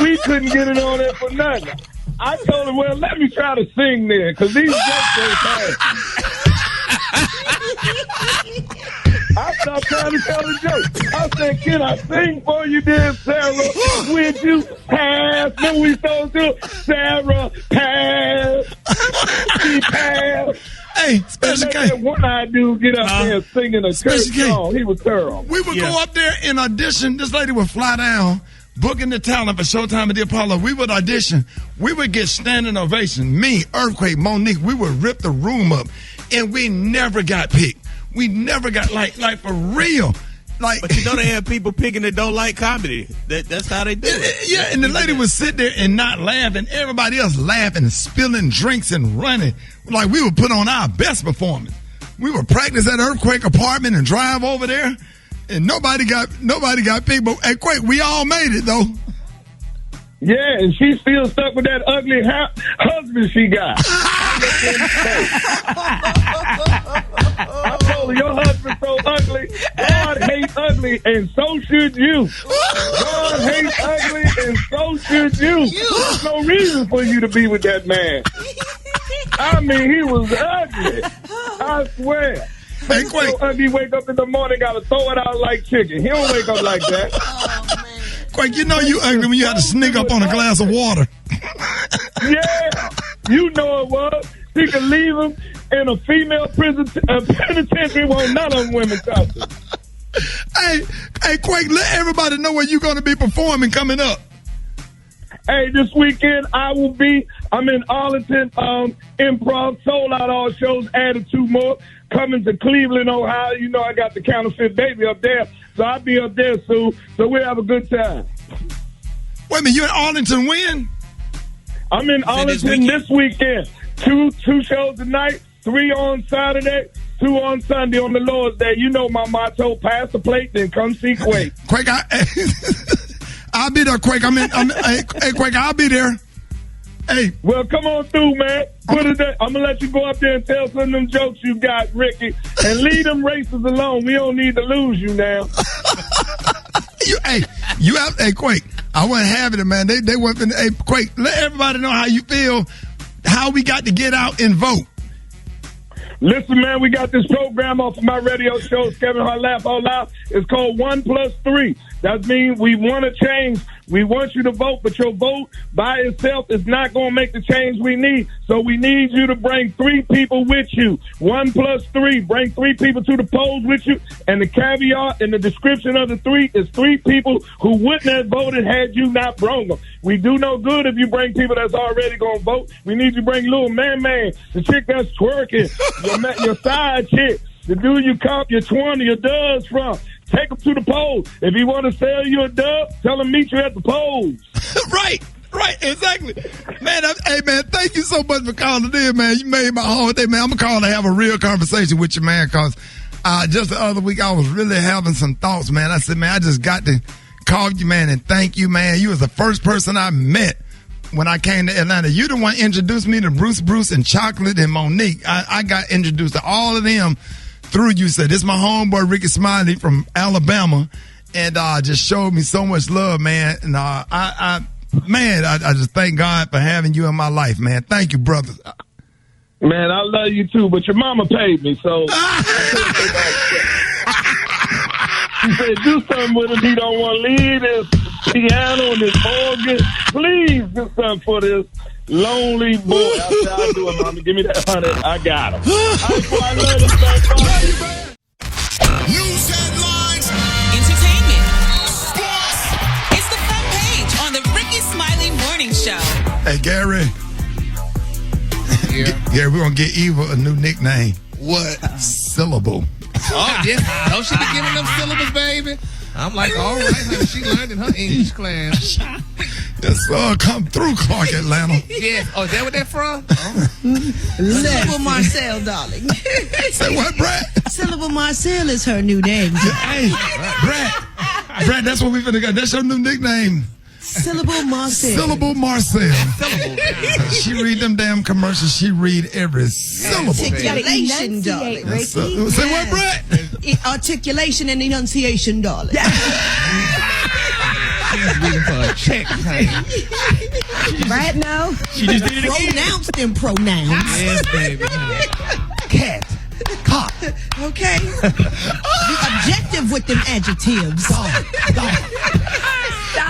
We couldn't get it on there for nothing. I told them, well, let me try to sing there, because these jokes don't pass. I stopped trying to tell a joke. I said, can I sing for you, dear Sarah? Would you pass? Then we told her, Sarah, pass. She passed. Hey, Special K. That one-eyed dude get up there singing a church song. He was terrible. We would go up there and audition. This lady would fly down, booking the talent for Showtime at the Apollo. We would audition. We would get standing ovation. Me, Earthquake, Monique, we would rip the room up. And we never got picked. We never got, like for real. But you know they have people picking that don't like comedy. That's how they do it. Yeah, and the lady would sit there and not laugh, and everybody else laughing and spilling drinks and running. Like we would put on our best performance. We would practice at Earthquake apartment and drive over there, and nobody got picked. But at Quake, we all made it though. Yeah, and she's still stuck with that ugly husband she got. I told her, your husband's so ugly. God hates ugly, and so should you. God hates ugly, and so should you. There's no reason for you to be with that man. I mean, he was ugly. I swear. Hey, Quake. So ugly, wake up in the morning, gotta throw it out like chicken. He don't wake up like that. Quake, you know you ugly when you had to sneak up on a glass of water. Yeah, you know it was. He could leave him in a female penitentiary where none of them women touch him. Hey, Quake, let everybody know where you're going to be performing coming up. Hey, this weekend I'm in Arlington, Improv, sold out all shows, added 2 more. Coming to Cleveland, Ohio. You know I got the Counterfeit Baby up there, so I'll be up there soon. So we'll have a good time. Wait a minute, you in Arlington when? I'm in Arlington this weekend. 2 shows tonight, 3 on Saturday, 2 on Sunday on the Lord's Day. You know my motto: pass the plate, then come see Quake. Quake, I'll be there, Quake. Hey, Quake, I'll be there. Hey. Well, come on through, man. I'm going to let you go up there and tell some of them jokes you got, Ricky, and leave them races alone. We don't need to lose you now. Hey, Quake, I wasn't having it, man. They wasn't. Hey, Quake, let everybody know how you feel, how we got to get out and vote. Listen, man, we got this program off of my radio show, Kevin Hart Laugh Out Loud. It's called 1+3. That means we want to change. We want you to vote, but your vote by itself is not going to make the change we need. So we need you to bring 3 people with you. 1+3. Bring 3 people to the polls with you. And the caveat in the description of the 3 is 3 people who wouldn't have voted had you not brought them. We do no good if you bring people that's already going to vote. We need you to bring little man, the chick that's twerking, your side chick, the dude you comp your 20, your does from. Take him to the polls. If he want to sell you a dub, tell him meet you at the polls. Right, exactly. Man, hey, man, thank you so much for calling in, man. You made my whole day, man. I'm going to call to have a real conversation with you, man, because just the other week I was really having some thoughts, man. I said, man, I just got to call you, man, and thank you, man. You was the first person I met when I came to Atlanta. You the one introduced me to Bruce, and Chocolate, and Monique. I got introduced to all of them through you. Said, this is my homeboy, Rickey Smiley from Alabama, and just showed me so much love, man. And I just thank God for having you in my life, man. Thank you, brother. Man, I love you too, but your mama paid me, so she said, do something with him. He don't want to leave his piano and his organ. Please do something for this lonely boy. I said, I'll do it, mama. Give me that 100. I got him. I love this man. News headlines. Entertainment. Sports. It's the front page on the Rickey Smiley Morning Show. Hey, Gary. Yeah. Gary, we're going to get Eva a new nickname. What? Syllable. Oh, yeah. Oh, she be giving them syllables, baby. I'm like, all right, honey. She learned in her English class. Yes, come through, Clark, Atlanta. Yeah. Oh, is that what that's from? Syllable Marcel, darling. Say what, Brad? Syllable Marcel is her new name. Hey, Brad, that's what we finna got. That's your new nickname. Syllable Marcel. Syllable Marcel. She read them damn commercials. She read every syllable. Articulation, darling. Say what, Brad? Articulation and enunciation, darling. She's reading for a check. Brad, no. She just did it again. Pronounced and pronouns. Yes, baby. Cat. Cop. Okay. Be objective with them adjectives.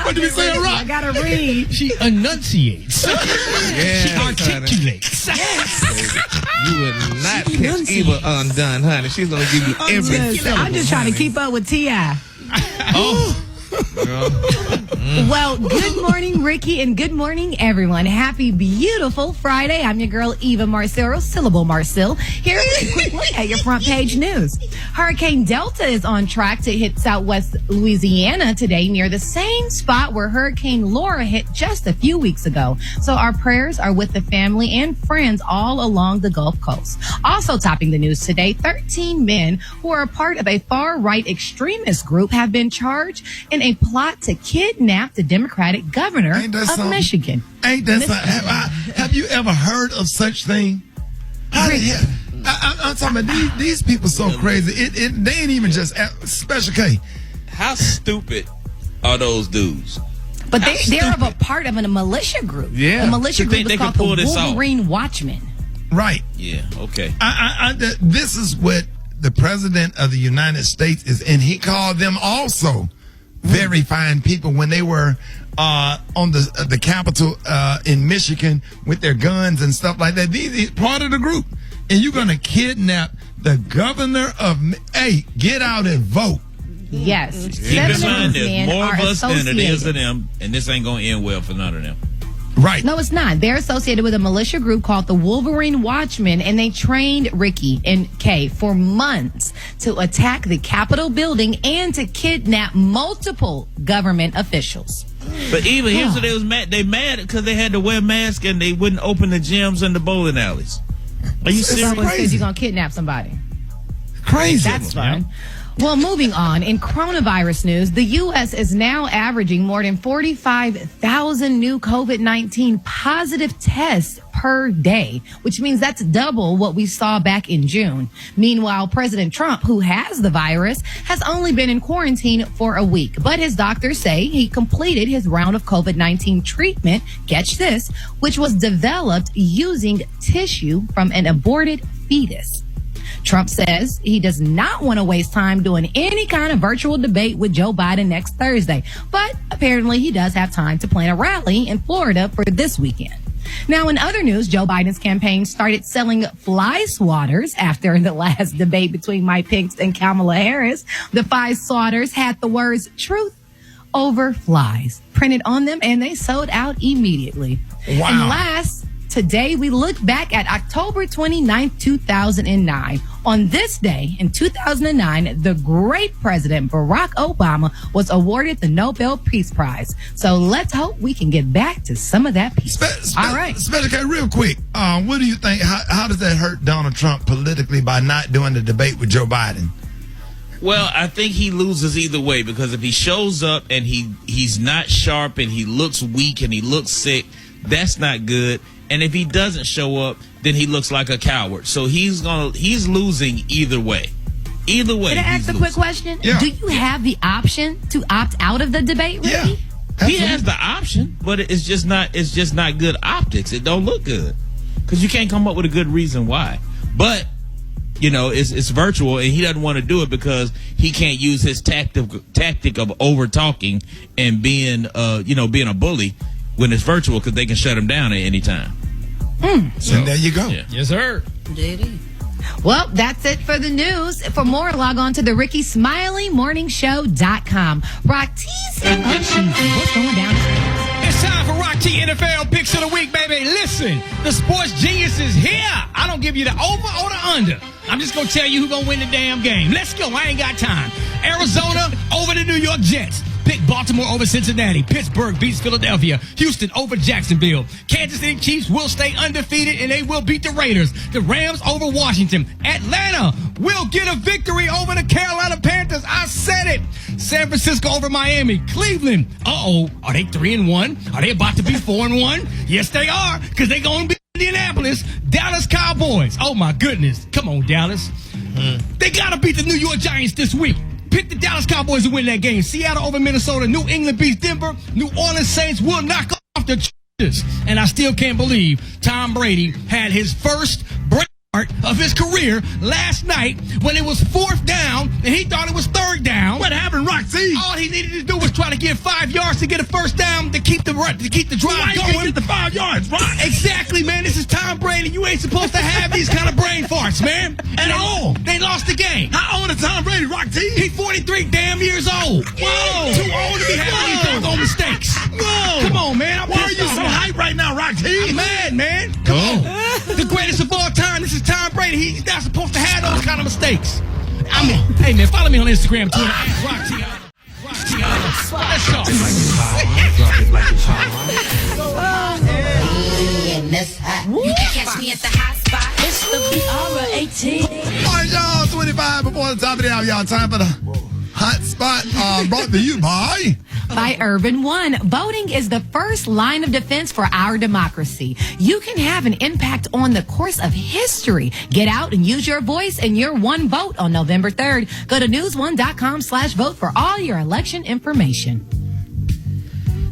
What did we say, Rock? I gotta read. She enunciates. Yes, she articulates. Yes. You would not catch Eva undone, honey. She's gonna give you every syllable. I'm just trying to keep up with T.I. Oh. Well, good morning, Ricky, and good morning, everyone. Happy, beautiful Friday. I'm your girl, Eva Marcero, Syllable Marcel, here with a quick look at your front page news. Hurricane Delta is on track to hit southwest Louisiana today near the same spot where Hurricane Laura hit just a few weeks ago. So our prayers are with the family and friends all along the Gulf Coast. Also topping the news today, 13 men who are a part of a far-right extremist group have been charged in a plot to kidnap the Democratic governor of Michigan. Ain't that something? Have you ever heard of such thing? How the hell? I'm talking about these people so crazy. They ain't even just Special K. How stupid are those dudes? But they're of a part of a militia group. Yeah. The militia group is called the Wolverine Watchmen. Right. Yeah, okay. This is what the president of the United States is, and he called them also very fine people when they were on the Capitol in Michigan with their guns and stuff like that. These part of the group, and you're gonna kidnap the governor of. Hey, get out and vote. Yes. Keep in mind, there's more of us than it is of them, and this ain't gonna end well for none of them. Right. No, it's not. They're associated with a militia group called the Wolverine Watchmen, and they trained Ricky and Kay for months to attack the Capitol building and to kidnap multiple government officials. But even here's what they was mad. They mad because they had to wear masks and they wouldn't open the gyms and the bowling alleys. Are you serious? Someone says you're gonna kidnap somebody. Crazy. That's fun. Well, moving on, in coronavirus news, the U.S. is now averaging more than 45,000 new COVID-19 positive tests per day, which means that's double what we saw back in June. Meanwhile, President Trump, who has the virus, has only been in quarantine for a week, but his doctors say he completed his round of COVID-19 treatment, catch this, which was developed using tissue from an aborted fetus. Trump says he does not want to waste time doing any kind of virtual debate with Joe Biden next Thursday, but apparently he does have time to plan a rally in Florida for this weekend. Now, in other news, Joe Biden's campaign started selling fly swatters after the last debate between Mike Pence and Kamala Harris. The fly swatters had the words "truth over flies" printed on them, and they sold out immediately. Wow. And last, today we look back at October 29th, 2009. On this day in 2009, the great President Barack Obama was awarded the Nobel Peace Prize. So let's hope we can get back to some of that peace. All right. Special K, real quick, what do you think? How does that hurt Donald Trump politically by not doing the debate with Joe Biden? Well, I think he loses either way, because if he shows up and he's not sharp and he looks weak and he looks sick, that's not good. And if he doesn't show up, then he looks like a coward. So he's losing either way. Either way. Can I ask a quick question? Yeah. Do you have the option to opt out of the debate, Ricky? Yeah. He has the option, but it's just not good optics. It don't look good because you can't come up with a good reason why. But it's virtual, and he doesn't want to do it because he can't use his tactic of over talking and being a bully when it's virtual, because they can shut him down at any time. So there you go. Yeah. Yes, sir. Well, that's it for the news. For more, log on to the RickySmileyMorningShow.com. Rock T's and Uncheesy. What's going down? It's time for Rock T NFL Picks of the Week, baby. Listen, the sports genius is here. I don't give you the over or the under. I'm just going to tell you who's going to win the damn game. Let's go. I ain't got time. Arizona over the New York Jets. Pick Baltimore over Cincinnati. Pittsburgh beats Philadelphia. Houston over Jacksonville. Kansas City Chiefs will stay undefeated, and they will beat the Raiders. The Rams over Washington. Atlanta will get a victory over the Carolina Panthers. I said it. San Francisco over Miami. Cleveland. Are they 3-1? Are they about to be 4-1? Yes, they are, because they're going to be Indianapolis. Dallas Cowboys. Oh, my goodness. Come on, Dallas. They got to beat the New York Giants this week. Pick the Dallas Cowboys to win that game. Seattle over Minnesota. New England beats Denver. New Orleans Saints will knock off the Chargers. And I still can't believe Tom Brady had his first break of his career last night when it was 4th down and he thought it was 3rd down. What happened, Roxy? All he needed to do was try to get 5 yards to get a first down to keep the drive going. Get the 5 yards, right? Exactly, man. This is Tom Brady. You ain't supposed to have these kind of brain farts, man. At all. They lost the game. How old is Tom Brady, Roxy? He's 43 damn years old. Whoa. Too old to be having these doggone mistakes. Whoa. Come on, man. Why are you so hyped right now, Roxy? I'm mad, man. Come on. The greatest of all time. This is Tom Brady. He's not supposed to have those kind of mistakes. Hey, man, follow me on Instagram, Twitter. Roxy. Let's go. You can catch me at the hot spot. It's the BR18. All right, y'all, 25 before the top of the hour, y'all. Time for the hot spot brought to you by Urban One. Voting is the first line of defense for our democracy. You can have an impact on the course of history. Get out and use your voice and your one vote on November 3rd. Go to newsone.com/vote for all your election information.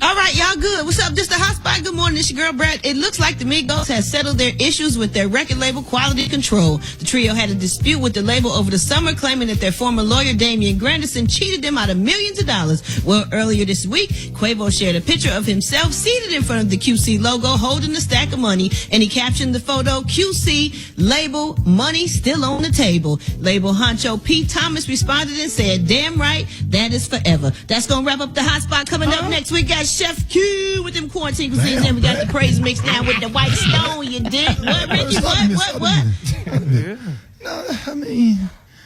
All right, y'all good. What's up? This the Hot Spot. Good morning. It's your girl, Brad. It looks like the Migos has settled their issues with their record label, Quality Control. The trio had a dispute with the label over the summer, claiming that their former lawyer, Damian Grandison, cheated them out of millions of dollars. Well, earlier this week, Quavo shared a picture of himself seated in front of the QC logo, holding a stack of money, and he captioned the photo, QC, label, money still on the table. Label honcho P. Thomas responded and said, damn right, that is forever. That's going to wrap up the Hot Spot. Coming up next, we got Chef Q with them quarantine cuisines, and we got the praise mix now with the White Stone. You dig? What, Ricky? What? No, I mean,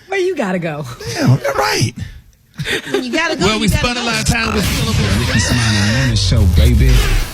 Where you gotta go? damn, you're right. When you gotta go. Well, we you gotta spent a go. lot of time with Rickey Smiley Morning Show, baby.